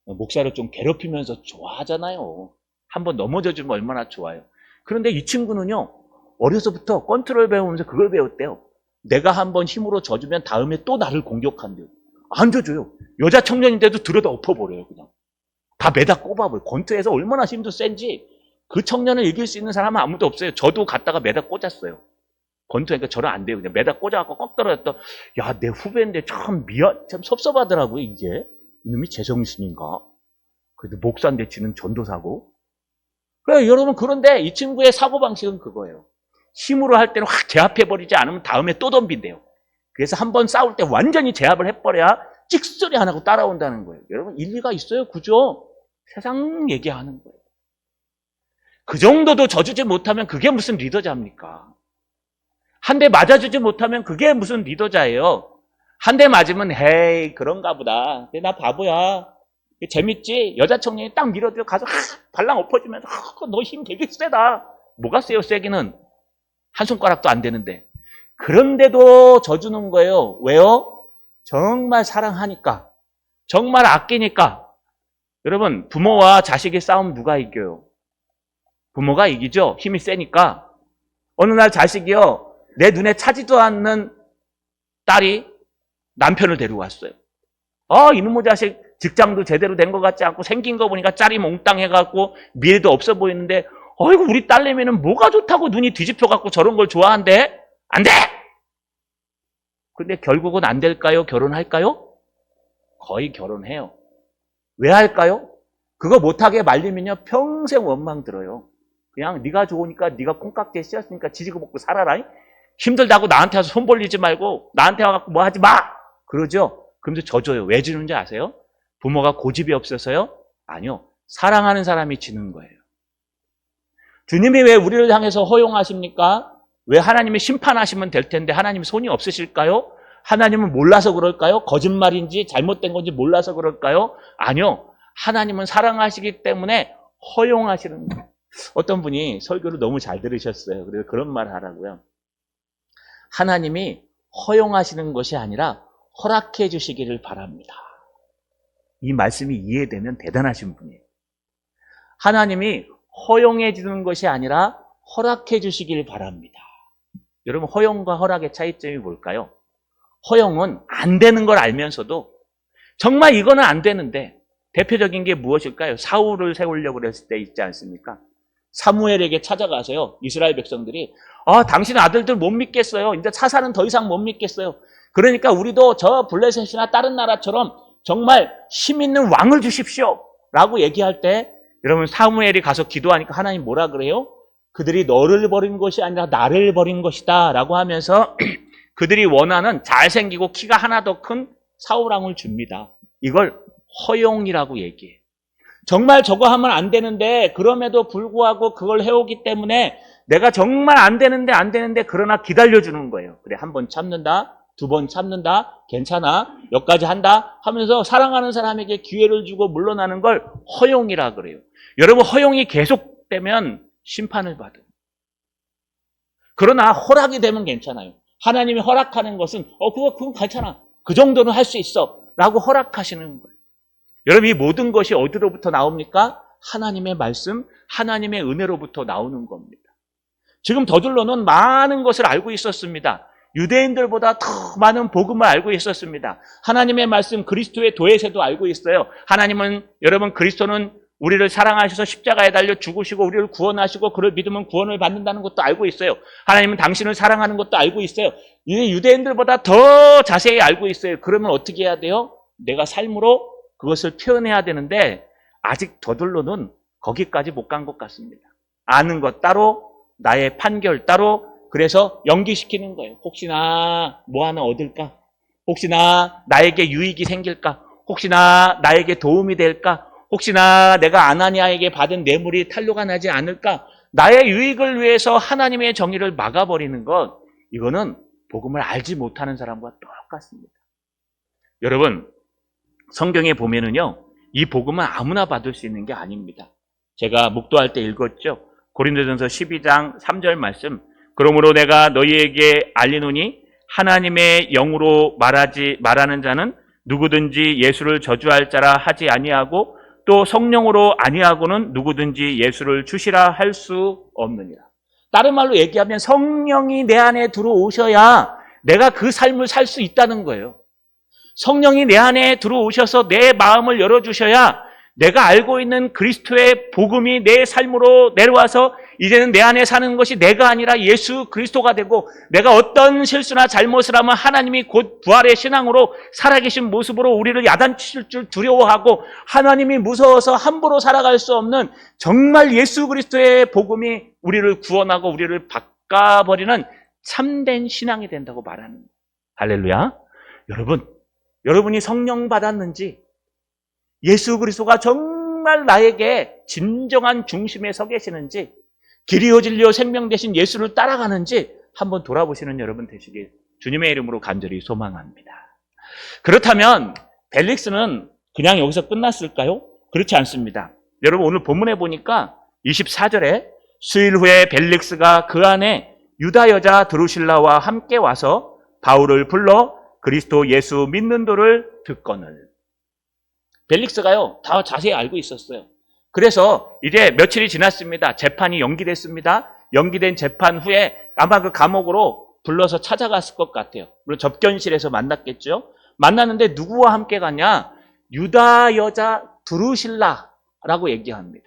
S1: 목사를 좀 괴롭히면서 좋아하잖아요. 한번 넘어져 주면 얼마나 좋아요. 그런데 이 친구는요. 어려서부터 권투를 배우면서 그걸 배웠대요. 내가 한번 힘으로 져주면 다음에 또 나를 공격한대요. 안 져줘요. 여자 청년인데도 들여다 엎어버려요. 그냥. 다 매다 꼽아버려요. 권투에서 얼마나 힘도 센지 그 청년을 이길 수 있는 사람은 아무도 없어요. 저도 갔다가 매다 꽂았어요. 권투니까 저는 안 돼요. 그냥 매다 꽂아갖고 꼭 떨어졌다. 야, 내 후배인데 참 참 섭섭하더라고요, 이게. 이놈이 제정신인가? 그래도 목사인데 지는 전도사고. 그래, 여러분, 그런데 이 친구의 사고방식은 그거예요. 힘으로 할 때는 확 제압해버리지 않으면 다음에 또 덤빈대요. 그래서 한번 싸울 때 완전히 제압을 해버려야 찍소리 안 하고 따라온다는 거예요. 여러분, 일리가 있어요, 그죠? 세상 얘기하는 거예요. 그 정도도 져주지 못하면 그게 무슨 리더자입니까? 한 대 맞아주지 못하면 그게 무슨 리더자예요? 한 대 맞으면 헤이 그런가 보다. 근데 나 바보야. 재밌지? 여자 청년이 딱 밀어들여 가서 발랑 엎어지면서 너 힘 되게 세다. 뭐가 세요 세기는? 한 손가락도 안 되는데. 그런데도 져주는 거예요. 왜요? 정말 사랑하니까. 정말 아끼니까. 여러분 부모와 자식의 싸움 누가 이겨요? 부모가 이기죠? 힘이 세니까. 어느 날 자식이요, 내 눈에 차지도 않는 딸이 남편을 데리고 왔어요. 이놈의 자식 직장도 제대로 된 것 같지 않고 생긴 거 보니까 짤이 몽땅해갖고 미래도 없어 보이는데 어이구 우리 딸내미는 뭐가 좋다고 눈이 뒤집혀갖고 저런 걸 좋아한대? 안 돼! 근데 결국은 안 될까요? 결혼할까요? 거의 결혼해요. 왜 할까요? 그거 못하게 말리면요 평생 원망 들어요. 그냥 네가 좋으니까 네가 콩깍지에 씌었으니까 지지고 먹고 살아라. 힘들다고 나한테 와서 손 벌리지 말고 나한테 와갖고 뭐 하지 마! 그러죠? 그러면서 져줘요. 왜 지는지 아세요? 부모가 고집이 없어서요? 아니요. 사랑하는 사람이 지는 거예요. 주님이 왜 우리를 향해서 허용하십니까? 왜 하나님이 심판하시면 될 텐데 하나님 손이 없으실까요? 하나님은 몰라서 그럴까요? 거짓말인지 잘못된 건지 몰라서 그럴까요? 아니요. 하나님은 사랑하시기 때문에 허용하시는 거예요. 어떤 분이 설교를 너무 잘 들으셨어요. 그래서 그런 말 하라고요. 하나님이 허용하시는 것이 아니라 허락해 주시기를 바랍니다. 이 말씀이 이해되면 대단하신 분이에요. 하나님이 허용해 주는 것이 아니라 허락해 주시길 바랍니다. 여러분 허용과 허락의 차이점이 뭘까요? 허용은 안 되는 걸 알면서도 정말 이거는 안 되는데 대표적인 게 무엇일까요? 사울을 세우려고 그랬을 때 있지 않습니까? 사무엘에게 찾아가서요. 이스라엘 백성들이 당신 아들들 못 믿겠어요. 이제 사사는 더 이상 못 믿겠어요. 그러니까 우리도 저 블레셋이나 다른 나라처럼 정말 힘 있는 왕을 주십시오. 라고 얘기할 때 여러분 사무엘이 가서 기도하니까 하나님 뭐라 그래요? 그들이 너를 버린 것이 아니라 나를 버린 것이다 라고 하면서 그들이 원하는 잘생기고 키가 하나 더 큰 사울왕을 줍니다. 이걸 허용이라고 얘기해요. 정말 저거 하면 안 되는데 그럼에도 불구하고 그걸 해오기 때문에 내가 정말 안 되는데 그러나 기다려주는 거예요. 그래 한 번 참는다. 두 번 참는다. 괜찮아. 여기까지 한다. 하면서 사랑하는 사람에게 기회를 주고 물러나는 걸 허용이라 그래요. 여러분 허용이 계속되면 심판을 받아요. 그러나 허락이 되면 괜찮아요. 하나님이 허락하는 것은 그건 괜찮아. 그 정도는 할 수 있어. 라고 허락하시는 거예요. 여러분 이 모든 것이 어디로부터 나옵니까? 하나님의 말씀, 하나님의 은혜로부터 나오는 겁니다. 지금 더둘러는 많은 것을 알고 있었습니다. 유대인들보다 더 많은 복음을 알고 있었습니다. 하나님의 말씀 그리스도의 도에서도 알고 있어요. 하나님은 여러분 그리스도는 우리를 사랑하셔서 십자가에 달려 죽으시고 우리를 구원하시고 그를 믿으면 구원을 받는다는 것도 알고 있어요. 하나님은 당신을 사랑하는 것도 알고 있어요. 이 유대인들보다 더 자세히 알고 있어요. 그러면 어떻게 해야 돼요? 내가 삶으로 그것을 표현해야 되는데 아직 저들로는 거기까지 못 간 것 같습니다. 아는 것 따로 나의 판결 따로 그래서 연기시키는 거예요. 혹시나 뭐 하나 얻을까? 혹시나 나에게 유익이 생길까? 혹시나 나에게 도움이 될까? 혹시나 내가 아나니아에게 받은 뇌물이 탄로가 나지 않을까? 나의 유익을 위해서 하나님의 정의를 막아버리는 것 이거는 복음을 알지 못하는 사람과 똑같습니다. 여러분 성경에 보면은요 이 복음은 아무나 받을 수 있는 게 아닙니다. 제가 묵도할 때 읽었죠. 고린도전서 12장 3절 말씀 그러므로 내가 너희에게 알리노니 하나님의 영으로 말하는 자는 누구든지 예수를 저주할 자라 하지 아니하고 또 성령으로 아니하고는 누구든지 예수를 주시라 할 수 없느니라. 다른 말로 얘기하면 성령이 내 안에 들어오셔야 내가 그 삶을 살 수 있다는 거예요. 성령이 내 안에 들어오셔서 내 마음을 열어주셔야 내가 알고 있는 그리스도의 복음이 내 삶으로 내려와서 이제는 내 안에 사는 것이 내가 아니라 예수 그리스도가 되고 내가 어떤 실수나 잘못을 하면 하나님이 곧 부활의 신앙으로 살아계신 모습으로 우리를 야단칠 줄 두려워하고 하나님이 무서워서 함부로 살아갈 수 없는 정말 예수 그리스도의 복음이 우리를 구원하고 우리를 바꿔버리는 참된 신앙이 된다고 말하는 거예요. 할렐루야. 여러분이 성령 받았는지 예수 그리스도가 정말 나에게 진정한 중심에 서 계시는지 길이요 진리요 생명 되신 예수를 따라가는지 한번 돌아보시는 여러분 되시길 주님의 이름으로 간절히 소망합니다. 그렇다면 벨릭스는 그냥 여기서 끝났을까요? 그렇지 않습니다. 여러분 오늘 본문에 보니까 24절에 수일 후에 벨릭스가 그 안에 유다 여자 드루실라와 함께 와서 바울을 불러 그리스도 예수 믿는도를 듣거늘. 벨릭스가요 다 자세히 알고 있었어요. 그래서 이제 며칠이 지났습니다. 재판이 연기됐습니다. 연기된 재판 후에 아마 그 감옥으로 불러서 찾아갔을 것 같아요. 물론 접견실에서 만났겠죠. 만났는데 누구와 함께 갔냐? 유다 여자 두루실라라고 얘기합니다.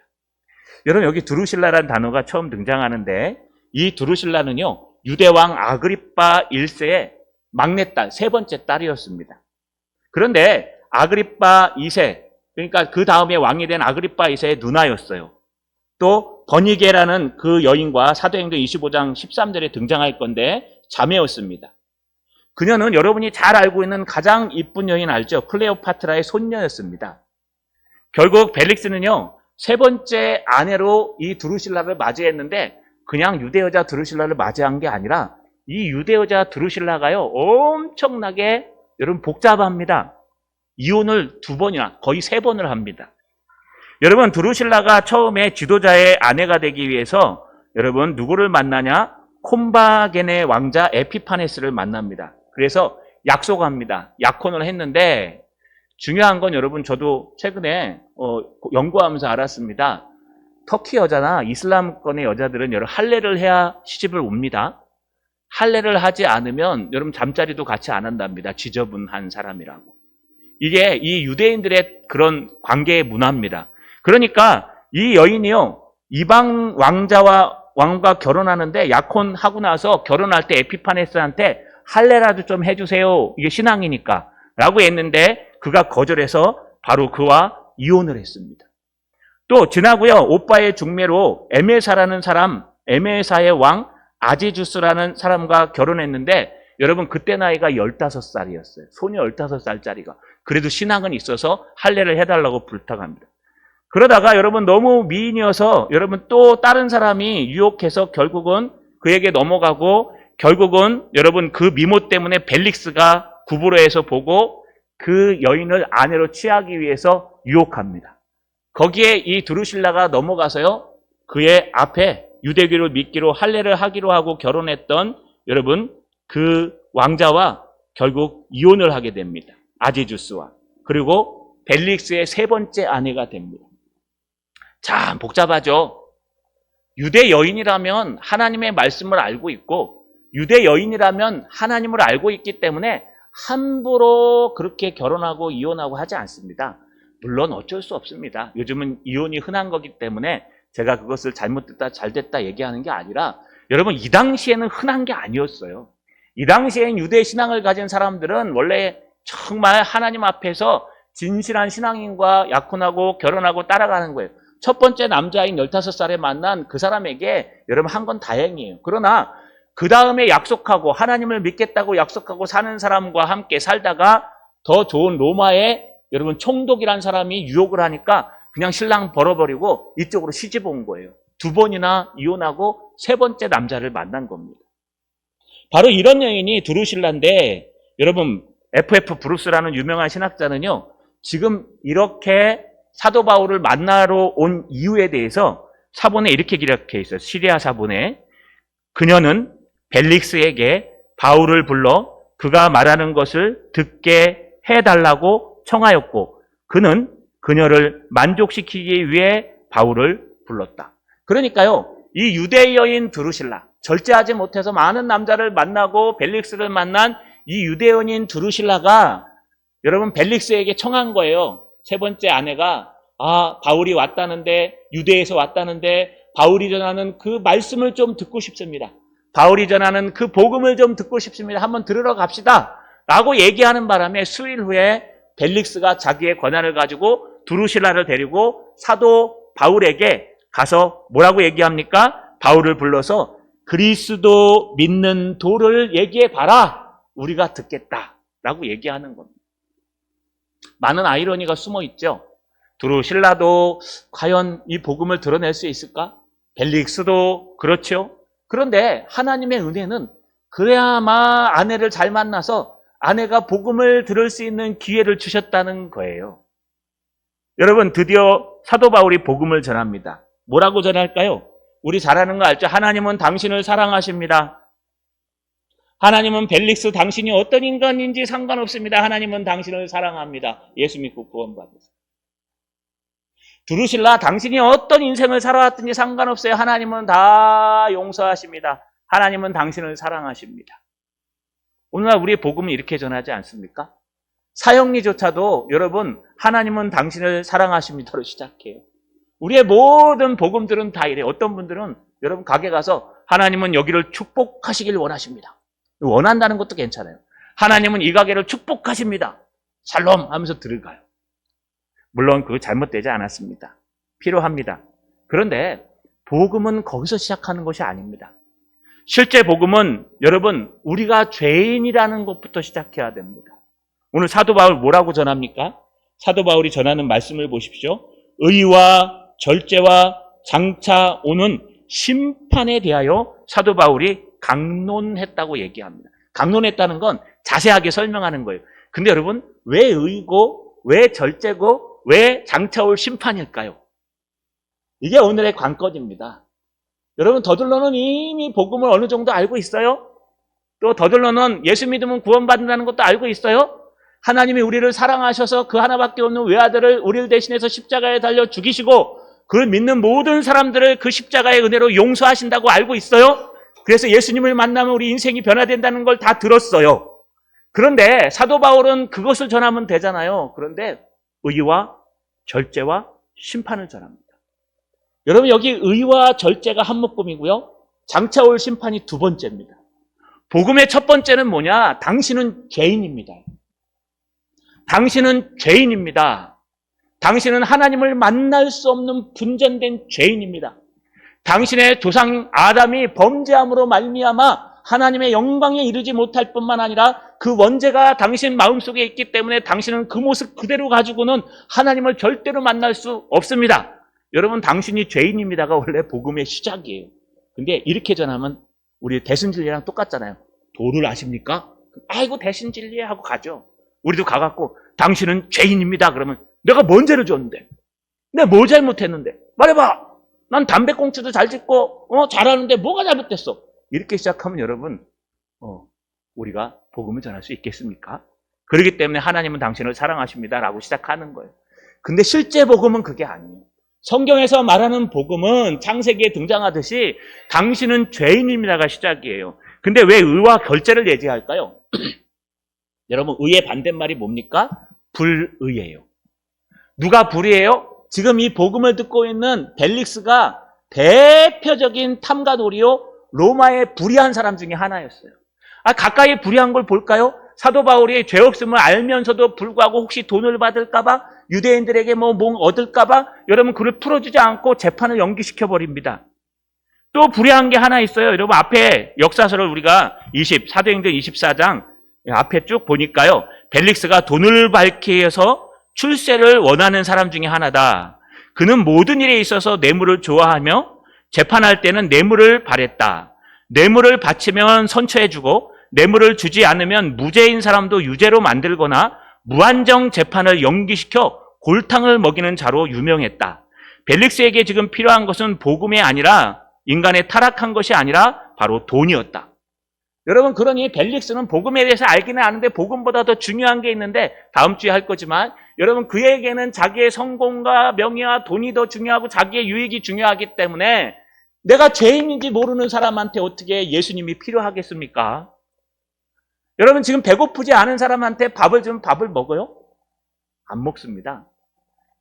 S1: 여러분 여기 두루실라라는 단어가 처음 등장하는데 이 두루실라는요. 유대왕 아그리빠 1세의 막내딸, 세 번째 딸이었습니다. 그런데 아그리빠 2세, 그러니까 그 다음에 왕이 된 아그리빠 2세의 누나였어요. 또 버니게라는 그 여인과 사도행전 25장 13절에 등장할 건데 자매였습니다. 그녀는 여러분이 잘 알고 있는 가장 이쁜 여인 알죠? 클레오파트라의 손녀였습니다. 결국 벨릭스는요. 세 번째 아내로 이 두루실라를 맞이했는데 그냥 유대 여자 두루실라를 맞이한 게 아니라 이 유대 여자 두루실라가요. 엄청나게 여러분 복잡합니다. 이혼을 2번이나 거의 3번을 합니다. 여러분 두루실라가 처음에 지도자의 아내가 되기 위해서 여러분 누구를 만나냐? 콤바겐의 왕자 에피파네스를 만납니다. 그래서 약속합니다. 약혼을 했는데 중요한 건 여러분 저도 최근에 연구하면서 알았습니다. 터키 여자나 이슬람권의 여자들은 여러분 할례를 해야 시집을 옵니다. 할례를 하지 않으면 여러분 잠자리도 같이 안 한답니다. 지저분한 사람이라고. 이게 이 유대인들의 그런 관계의 문화입니다. 그러니까 이 여인이요. 이방 왕과 결혼하는데 약혼하고 나서 결혼할 때 에피파네스한테 할례라도 좀 해주세요. 이게 신앙이니까. 라고 했는데 그가 거절해서 바로 그와 이혼을 했습니다. 또 지나고요. 오빠의 중매로 에메사라는 사람, 에메사의 왕 아지주스라는 사람과 결혼했는데 여러분 그때 나이가 15살이었어요. 소녀 15살짜리가. 그래도 신앙은 있어서 할례를 해달라고 부탁합니다. 그러다가 여러분 너무 미인이어서 여러분 또 다른 사람이 유혹해서 결국은 그에게 넘어가고 결국은 여러분 그 미모 때문에 벨릭스가 구부러에서 보고 그 여인을 아내로 취하기 위해서 유혹합니다. 거기에 이 두루실라가 넘어가서요. 그의 앞에 유대교를 믿기로 할례를 하기로 하고 결혼했던 여러분 그 왕자와 결국 이혼을 하게 됩니다. 아지주스와. 그리고 벨릭스의 세 번째 아내가 됩니다. 참 복잡하죠. 유대 여인이라면 하나님의 말씀을 알고 있고 유대 여인이라면 하나님을 알고 있기 때문에 함부로 그렇게 결혼하고 이혼하고 하지 않습니다. 물론 어쩔 수 없습니다. 요즘은 이혼이 흔한 거기 때문에 제가 그것을 잘못됐다 잘됐다 얘기하는 게 아니라 여러분 이 당시에는 흔한 게 아니었어요. 이 당시엔 유대 신앙을 가진 사람들은 원래 정말 하나님 앞에서 진실한 신앙인과 약혼하고 결혼하고 따라가는 거예요. 첫 번째 남자인 15살에 만난 그 사람에게 여러분 한 건 다행이에요. 그러나 그 다음에 약속하고 하나님을 믿겠다고 약속하고 사는 사람과 함께 살다가 더 좋은 로마의 여러분 총독이란 사람이 유혹을 하니까 그냥 신랑 벌어버리고 이쪽으로 시집 온 거예요. 2번이나 이혼하고 세 번째 남자를 만난 겁니다. 바로 이런 여인이 두루실라인데 여러분 F.F. 브루스라는 유명한 신학자는요. 지금 이렇게 사도 바울을 만나러 온 이유에 대해서 사본에 이렇게 기록해 있어요. 시리아 사본에 그녀는 벨릭스에게 바울을 불러 그가 말하는 것을 듣게 해달라고 청하였고 그는 그녀를 만족시키기 위해 바울을 불렀다. 그러니까요. 이 유대 여인 두루실라 절제하지 못해서 많은 남자를 만나고 벨릭스를 만난 이 유대 여인 두루실라가 여러분 벨릭스에게 청한 거예요. 세 번째 아내가 바울이 왔다는데 유대에서 왔다는데 바울이 전하는 그 말씀을 좀 듣고 싶습니다. 바울이 전하는 그 복음을 좀 듣고 싶습니다. 한번 들으러 갑시다. 라고 얘기하는 바람에 수일 후에 벨릭스가 자기의 권한을 가지고 두루실라를 데리고 사도 바울에게 가서 뭐라고 얘기합니까? 바울을 불러서 그리스도 믿는 도를 얘기해 봐라. 우리가 듣겠다. 라고 얘기하는 겁니다. 많은 아이러니가 숨어 있죠. 두루실라도 과연 이 복음을 드러낼 수 있을까? 벨릭스도 그렇죠. 그런데 하나님의 은혜는 그래야만 아내를 잘 만나서 아내가 복음을 들을 수 있는 기회를 주셨다는 거예요. 여러분 드디어 사도 바울이 복음을 전합니다. 뭐라고 전할까요? 우리 잘 아는 거 알죠? 하나님은 당신을 사랑하십니다. 하나님은 벨릭스 당신이 어떤 인간인지 상관없습니다. 하나님은 당신을 사랑합니다. 예수 믿고 구원받으세요. 두루실라 당신이 어떤 인생을 살아왔든지 상관없어요. 하나님은 다 용서하십니다. 하나님은 당신을 사랑하십니다. 오늘날 우리의 복음은 이렇게 전하지 않습니까? 사형리조차도 여러분 하나님은 당신을 사랑하십니다로 시작해요. 우리의 모든 복음들은 다 이래요. 어떤 분들은 여러분 가게 가서 하나님은 여기를 축복하시길 원하십니다. 원한다는 것도 괜찮아요. 하나님은 이 가게를 축복하십니다. 샬롬 하면서 들어가요. 물론 그거 잘못되지 않았습니다. 필요합니다. 그런데 복음은 거기서 시작하는 것이 아닙니다. 실제 복음은 여러분 우리가 죄인이라는 것부터 시작해야 됩니다. 오늘 사도 바울 뭐라고 전합니까? 사도 바울이 전하는 말씀을 보십시오. 의와 절제와 장차 오는 심판에 대하여 사도 바울이 강론했다고 얘기합니다. 강론했다는 건 자세하게 설명하는 거예요. 근데 여러분 왜 의고 왜 절제고 왜 장차 올 심판일까요? 이게 오늘의 관건입니다. 여러분 더들로는 이미 복음을 어느 정도 알고 있어요? 또 더들로는 예수 믿으면 구원받는다는 것도 알고 있어요? 하나님이 우리를 사랑하셔서 그 하나밖에 없는 외아들을 우리를 대신해서 십자가에 달려 죽이시고 그를 믿는 모든 사람들을 그 십자가의 은혜로 용서하신다고 알고 있어요? 그래서 예수님을 만나면 우리 인생이 변화된다는 걸 다 들었어요. 그런데 사도 바울은 그것을 전하면 되잖아요. 그런데 의와 절제와 심판을 전합니다. 여러분 여기 의와 절제가 한 묶음이고요. 장차 올 심판이 두 번째입니다. 복음의 첫 번째는 뭐냐? 당신은 죄인입니다. 당신은 죄인입니다. 당신은 하나님을 만날 수 없는 분전된 죄인입니다. 당신의 조상 아담이 범죄함으로 말미암아 하나님의 영광에 이르지 못할 뿐만 아니라 그 원죄가 당신 마음속에 있기 때문에 당신은 그 모습 그대로 가지고는 하나님을 절대로 만날 수 없습니다. 여러분 당신이 죄인입니다가 원래 복음의 시작이에요. 근데 이렇게 전하면 우리 대순진리랑 똑같잖아요. 도를 아십니까? 아이고 대순진리 하고 가죠. 우리도 가갖고 당신은 죄인입니다. 그러면 내가 뭔 죄를 졌는데? 내가 뭐 잘못했는데? 말해봐. 난 담배꽁초도 잘 짓고 잘하는데 뭐가 잘못됐어? 이렇게 시작하면 여러분 우리가 복음을 전할 수 있겠습니까? 그렇기 때문에 하나님은 당신을 사랑하십니다 라고 시작하는 거예요. 근데 실제 복음은 그게 아니에요. 성경에서 말하는 복음은 창세기에 등장하듯이 당신은 죄인입니다가 시작이에요. 근데 왜 의와 결제를 얘기할까요? 여러분 의의 반대말이 뭡니까? 불의예요. 누가 불의해요? 지금 이 복음을 듣고 있는 벨릭스가 대표적인 탐관오리요 로마의 불의한 사람 중에 하나였어요. 가까이 불의한 걸 볼까요? 사도 바울이 죄 없음을 알면서도 불구하고 혹시 돈을 받을까봐 유대인들에게 뭐 얻을까봐 여러분 그를 풀어주지 않고 재판을 연기시켜 버립니다. 또 불의한 게 하나 있어요. 여러분 앞에 역사서를 우리가 사도행전 24장 앞에 쭉 보니까요. 벨릭스가 돈을 받기 위해서 출세를 원하는 사람 중에 하나다. 그는 모든 일에 있어서 뇌물을 좋아하며 재판할 때는 뇌물을 바랬다. 뇌물을 바치면 선처해주고 뇌물을 주지 않으면 무죄인 사람도 유죄로 만들거나 무한정 재판을 연기시켜 골탕을 먹이는 자로 유명했다. 벨릭스에게 지금 필요한 것은 복음이 아니라 인간의 타락한 것이 아니라 바로 돈이었다. 여러분 그러니 벨릭스는 복음에 대해서 알기는 아는데 복음보다 더 중요한 게 있는데 다음 주에 할 거지만 여러분 그에게는 자기의 성공과 명예와 돈이 더 중요하고 자기의 유익이 중요하기 때문에 내가 죄인인지 모르는 사람한테 어떻게 예수님이 필요하겠습니까? 여러분 지금 배고프지 않은 사람한테 밥을 주면 밥을 먹어요? 안 먹습니다.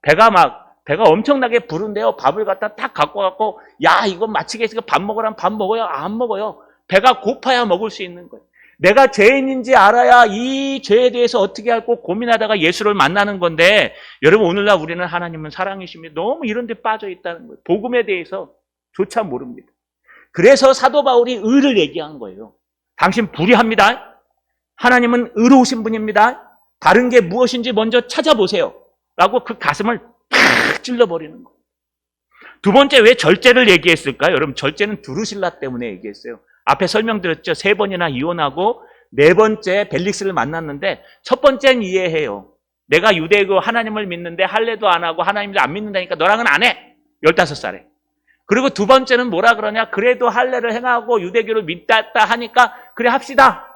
S1: 배가 엄청나게 부른데요. 밥을 갖다 딱 갖고 야 이거 마치겠으니까 밥 먹으라면 밥 먹어요? 안 먹어요. 배가 고파야 먹을 수 있는 거예요. 내가 죄인인지 알아야 이 죄에 대해서 어떻게 할고 고민하다가 예수를 만나는 건데 여러분 오늘날 우리는 하나님은 사랑이십니다. 너무 이런 데 빠져 있다는 거예요. 복음에 대해서 조차 모릅니다. 그래서 사도 바울이 의를 얘기한 거예요. 당신 불의합니다. 하나님은 의로우신 분입니다. 다른 게 무엇인지 먼저 찾아보세요. 라고 그 가슴을 팍 찔러버리는 거예요. 두 번째 왜 절제를 얘기했을까요? 여러분 절제는 두루실라 때문에 얘기했어요. 앞에 설명드렸죠. 3번이나 이혼하고 4번째 벨릭스를 만났는데 첫 번째는 이해해요. 내가 유대교 하나님을 믿는데 할례도 안 하고 하나님도 안 믿는다니까 너랑은 안 해. 15살에. 그리고 두 번째는 뭐라 그러냐. 그래도 할례를 행하고 유대교를 믿다 하니까 그래 합시다.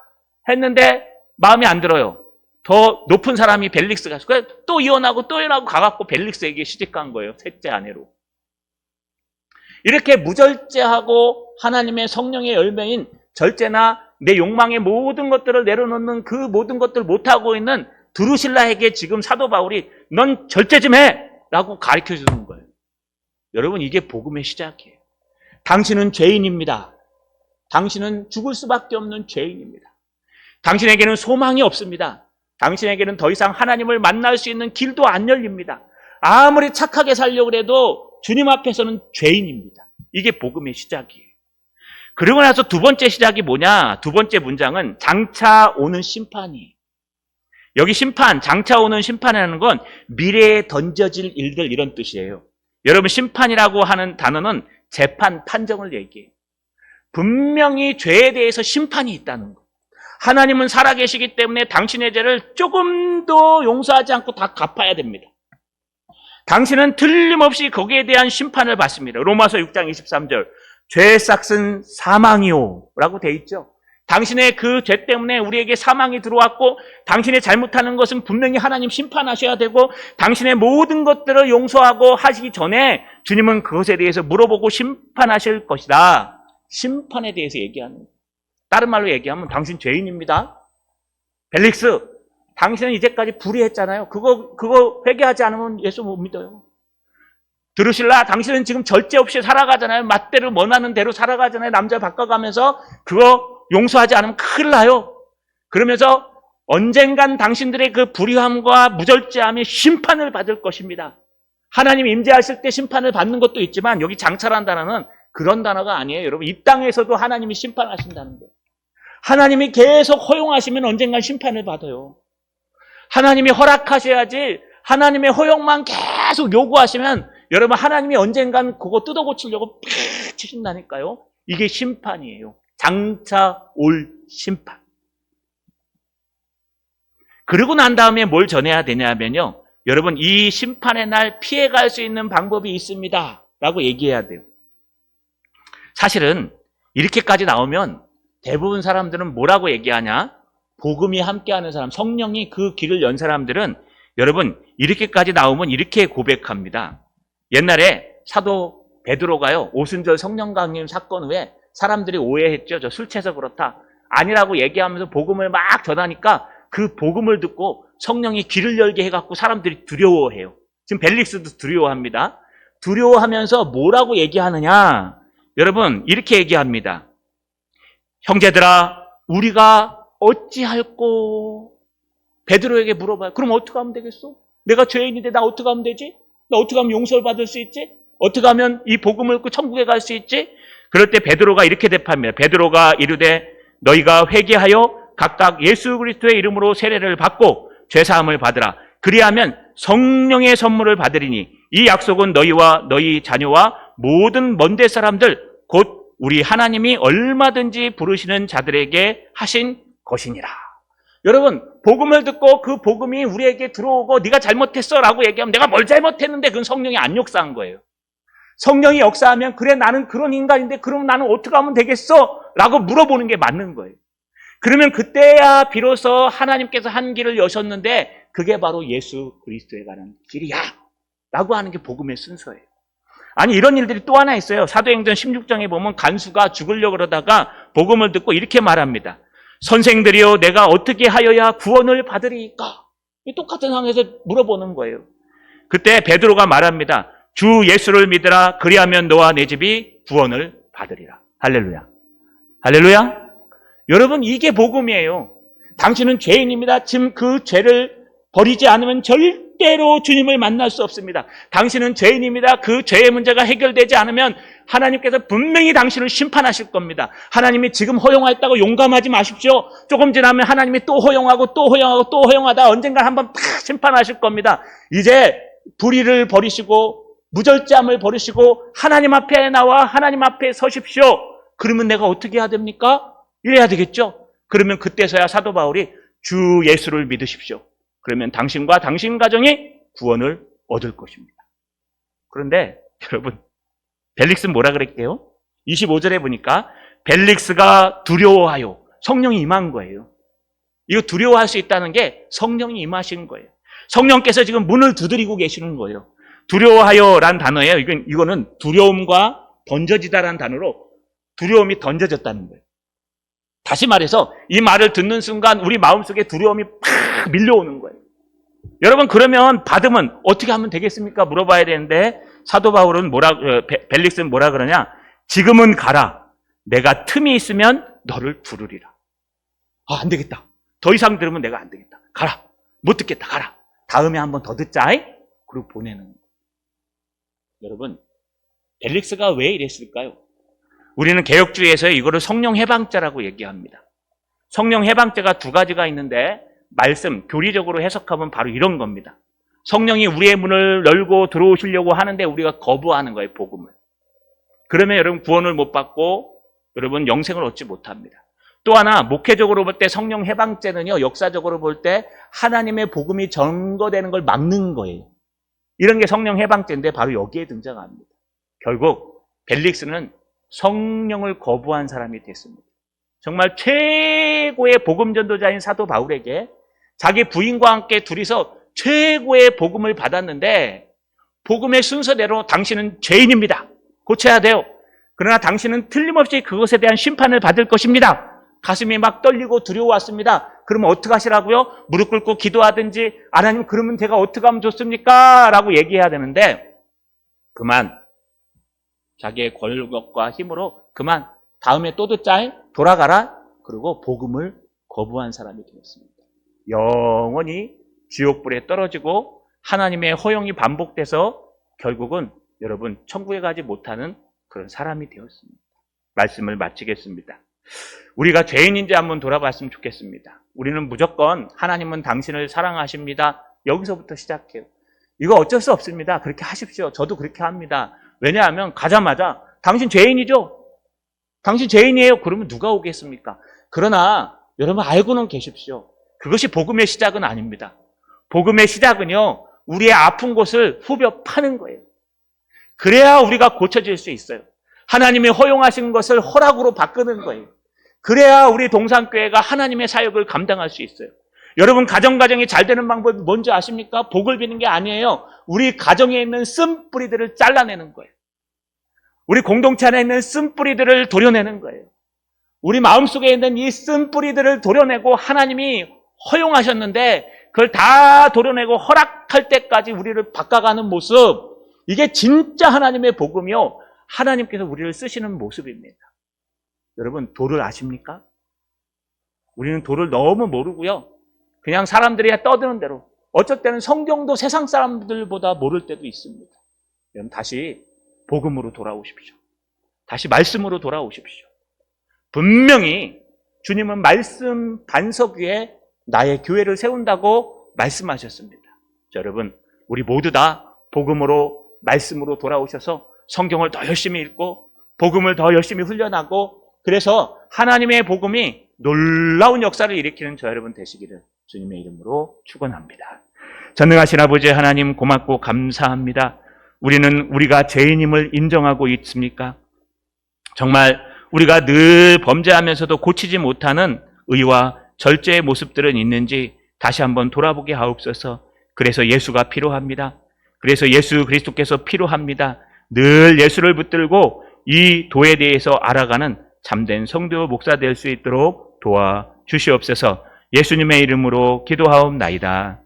S1: 했는데 마음에 안 들어요. 더 높은 사람이 벨릭스가 또 이혼하고 또 이혼하고 가갖고 벨릭스에게 시집간 거예요. 셋째 아내로. 이렇게 무절제하고 하나님의 성령의 열매인 절제나 내 욕망의 모든 것들을 내려놓는 그 모든 것들을 못하고 있는 드루실라에게 지금 사도 바울이 넌 절제 좀 해! 라고 가르쳐 주는 거예요. 여러분, 이게 복음의 시작이에요. 당신은 죄인입니다. 당신은 죽을 수밖에 없는 죄인입니다. 당신에게는 소망이 없습니다. 당신에게는 더 이상 하나님을 만날 수 있는 길도 안 열립니다. 아무리 착하게 살려고 해도 주님 앞에서는 죄인입니다. 이게 복음의 시작이에요. 그리고 나서 두 번째 시작이 뭐냐? 두 번째 문장은 장차 오는 심판이에요. 여기 심판, 장차 오는 심판이라는 건 미래에 던져질 일들 이런 뜻이에요. 여러분, 심판이라고 하는 단어는 재판, 판정을 얘기해요. 분명히 죄에 대해서 심판이 있다는 거. 하나님은 살아계시기 때문에 당신의 죄를 조금도 용서하지 않고 다 갚아야 됩니다. 당신은 틀림없이 거기에 대한 심판을 받습니다. 로마서 6장 23절 죄의 싹은 사망이요 라고 돼 있죠. 당신의 그 죄 때문에 우리에게 사망이 들어왔고 당신의 잘못하는 것은 분명히 하나님 심판하셔야 되고 당신의 모든 것들을 용서하고 하시기 전에 주님은 그것에 대해서 물어보고 심판하실 것이다. 심판에 대해서 얘기하는 거예요. 다른 말로 얘기하면 당신 죄인입니다. 벨릭스, 당신은 이제까지 불의했잖아요. 그거 회개하지 않으면 예수 못 믿어요. 드루실라, 당신은 지금 절제 없이 살아가잖아요. 맛대로 원하는 대로 살아가잖아요. 남자 바꿔가면서 그거 용서하지 않으면 큰일 나요. 그러면서 언젠간 당신들의 그 불의함과 무절제함이 심판을 받을 것입니다. 하나님 임재하실 때 심판을 받는 것도 있지만 여기 장차라는 단어는 그런 단어가 아니에요. 여러분, 이 땅에서도 하나님이 심판하신다는 거예요. 하나님이 계속 허용하시면 언젠간 심판을 받아요. 하나님이 허락하셔야지 하나님의 허용만 계속 요구하시면 여러분, 하나님이 언젠간 그거 뜯어고치려고 팍 치신다니까요. 이게 심판이에요. 장차 올 심판. 그러고 난 다음에 뭘 전해야 되냐면요. 여러분, 이 심판의 날 피해갈 수 있는 방법이 있습니다. 라고 얘기해야 돼요. 사실은 이렇게까지 나오면 대부분 사람들은 뭐라고 얘기하냐? 복음이 함께하는 사람, 성령이 그 길을 연 사람들은 여러분, 이렇게까지 나오면 이렇게 고백합니다. 옛날에 사도 베드로가요, 오순절 성령 강림 사건 후에 사람들이 오해했죠. 저 술 취해서 그렇다. 아니라고 얘기하면서 복음을 막 전하니까 그 복음을 듣고 성령이 길을 열게 해갖고 사람들이 두려워해요. 지금 벨릭스도 두려워합니다. 두려워하면서 뭐라고 얘기하느냐? 여러분, 이렇게 얘기합니다. 형제들아, 우리가 어찌할꼬? 베드로에게 물어봐요. 그럼 어떻게 하면 되겠어? 내가 죄인인데 나 어떻게 하면 되지? 나 어떻게 하면 용서를 받을 수 있지? 어떻게 하면 이 복음을 듣고 천국에 갈 수 있지? 그럴 때 베드로가 이렇게 대답합니다. 베드로가 이르되 너희가 회개하여 각각 예수 그리스도의 이름으로 세례를 받고 죄사함을 받으라. 그리하면 성령의 선물을 받으리니 이 약속은 너희와 너희 자녀와 모든 먼데 사람들 곧 우리 하나님이 얼마든지 부르시는 자들에게 하신 것이니라. 여러분, 복음을 듣고 그 복음이 우리에게 들어오고 네가 잘못했어 라고 얘기하면 내가 뭘 잘못했는데 그건 성령이 안 역사한 거예요. 성령이 역사하면 그래 나는 그런 인간인데 그럼 나는 어떻게 하면 되겠어? 라고 물어보는 게 맞는 거예요. 그러면 그때야 비로소 하나님께서 한 길을 여셨는데 그게 바로 예수 그리스도에 관한 길이야 라고 하는 게 복음의 순서예요. 아니, 이런 일들이 또 하나 있어요. 사도행전 16장에 보면 간수가 죽으려고 그러다가 복음을 듣고 이렇게 말합니다. 선생들이여, 내가 어떻게 하여야 구원을 받으리까? 이 똑같은 상황에서 물어보는 거예요. 그때 베드로가 말합니다. 주 예수를 믿으라. 그리하면 너와 내 집이 구원을 받으리라. 할렐루야. 할렐루야. 여러분, 이게 복음이에요. 당신은 죄인입니다. 지금 그 죄를 버리지 않으면 절대로 주님을 만날 수 없습니다. 당신은 죄인입니다. 그 죄의 문제가 해결되지 않으면 하나님께서 분명히 당신을 심판하실 겁니다. 하나님이 지금 허용했다고 용감하지 마십시오. 조금 지나면 하나님이 또 허용하고 또 허용하고 또 허용하다 언젠가 한번 팍 심판하실 겁니다. 이제 불의를 버리시고 무절제함을 버리시고 하나님 앞에 나와 하나님 앞에 서십시오. 그러면 내가 어떻게 해야 됩니까? 이래야 되겠죠. 그러면 그때서야 사도 바울이 주 예수를 믿으십시오. 그러면 당신과 당신 가정이 구원을 얻을 것입니다. 그런데 여러분, 벨릭스는 뭐라 그랬게요? 25절에 보니까 벨릭스가 두려워하여 성령이 임한 거예요. 이거 두려워할 수 있다는 게 성령이 임하신 거예요. 성령께서 지금 문을 두드리고 계시는 거예요. 두려워하여라는 단어예요. 이거는 두려움과 던져지다라는 단어로 두려움이 던져졌다는 거예요. 다시 말해서 이 말을 듣는 순간 우리 마음속에 두려움이 팍 밀려오는 거예요. 여러분, 그러면 받으면 어떻게 하면 되겠습니까? 물어봐야 되는데 사도 바울은 벨릭스는 뭐라 그러냐? 지금은 가라. 내가 틈이 있으면 너를 부르리라. 아, 안 되겠다. 더 이상 들으면 내가 안 되겠다. 가라. 못 듣겠다. 가라. 다음에 한번 더 듣자. 그리고 보내는 거예요. 여러분, 벨릭스가 왜 이랬을까요? 우리는 개혁주의에서 이거를 성령 해방죄라고 얘기합니다. 성령 해방죄가 두 가지가 있는데 말씀, 교리적으로 해석하면 바로 이런 겁니다. 성령이 우리의 문을 열고 들어오시려고 하는데 우리가 거부하는 거예요, 복음을. 그러면 여러분 구원을 못 받고 여러분 영생을 얻지 못합니다. 또 하나, 목회적으로 볼 때 성령 해방죄는요, 역사적으로 볼 때 하나님의 복음이 전거되는 걸 막는 거예요. 이런 게 성령 해방죄인데 바로 여기에 등장합니다. 결국 벨릭스는 성령을 거부한 사람이 됐습니다. 정말 최고의 복음 전도자인 사도 바울에게 자기 부인과 함께 둘이서 최고의 복음을 받았는데 복음의 순서대로 당신은 죄인입니다. 고쳐야 돼요. 그러나 당신은 틀림없이 그것에 대한 심판을 받을 것입니다. 가슴이 막 떨리고 두려워왔습니다. 그러면 어떻게 하시라고요? 무릎 꿇고 기도하든지, 하나님 그러면 제가 어떻게 하면 좋습니까? 라고 얘기해야 되는데 그만, 자기의 권력과 힘으로 그만, 다음에 또 듣자, 돌아가라. 그리고 복음을 거부한 사람이 되었습니다. 영원히 지옥불에 떨어지고 하나님의 허용이 반복돼서 결국은 여러분 천국에 가지 못하는 그런 사람이 되었습니다. 말씀을 마치겠습니다. 우리가 죄인인지 한번 돌아봤으면 좋겠습니다. 우리는 무조건 하나님은 당신을 사랑하십니다. 여기서부터 시작해요. 이거 어쩔 수 없습니다. 그렇게 하십시오. 저도 그렇게 합니다. 왜냐하면 가자마자 당신 죄인이죠? 당신 죄인이에요. 그러면 누가 오겠습니까? 그러나 여러분 알고는 계십시오. 그것이 복음의 시작은 아닙니다. 복음의 시작은요, 우리의 아픈 곳을 후벼 파는 거예요. 그래야 우리가 고쳐질 수 있어요. 하나님이 허용하신 것을 허락으로 바꾸는 거예요. 그래야 우리 동산교회가 하나님의 사역을 감당할 수 있어요. 여러분, 가정이 잘 되는 방법이 뭔지 아십니까? 복을 비는 게 아니에요. 우리 가정에 있는 쓴뿌리들을 잘라내는 거예요. 우리 공동체 안에 있는 쓴뿌리들을 도려내는 거예요. 우리 마음속에 있는 이 쓴뿌리들을 도려내고 하나님이 허용하셨는데 그걸 다 도려내고 허락할 때까지 우리를 바꿔가는 모습, 이게 진짜 하나님의 복음이요, 하나님께서 우리를 쓰시는 모습입니다. 여러분, 도를 아십니까? 우리는 도를 너무 모르고요, 그냥 사람들이 떠드는 대로, 어쩔 때는 성경도 세상 사람들보다 모를 때도 있습니다. 여러분, 다시 복음으로 돌아오십시오. 다시 말씀으로 돌아오십시오. 분명히 주님은 말씀 반석 위에 나의 교회를 세운다고 말씀하셨습니다. 자, 여러분, 우리 모두 다 복음으로, 말씀으로 돌아오셔서 성경을 더 열심히 읽고 복음을 더 열심히 훈련하고, 그래서 하나님의 복음이 놀라운 역사를 일으키는 저 여러분 되시기를 주님의 이름으로 축원합니다. 전능하신 아버지 하나님, 고맙고 감사합니다. 우리는 우리가 죄인임을 인정하고 있습니까? 정말 우리가 늘 범죄하면서도 고치지 못하는 의와 절제의 모습들은 있는지 다시 한번 돌아보게 하옵소서. 그래서 예수가 필요합니다. 그래서 예수 그리스도께서 필요합니다. 늘 예수를 붙들고 이 도에 대해서 알아가는 참된 성도 목사 될 수 있도록 도와주시옵소서. 예수님의 이름으로 기도하옵나이다.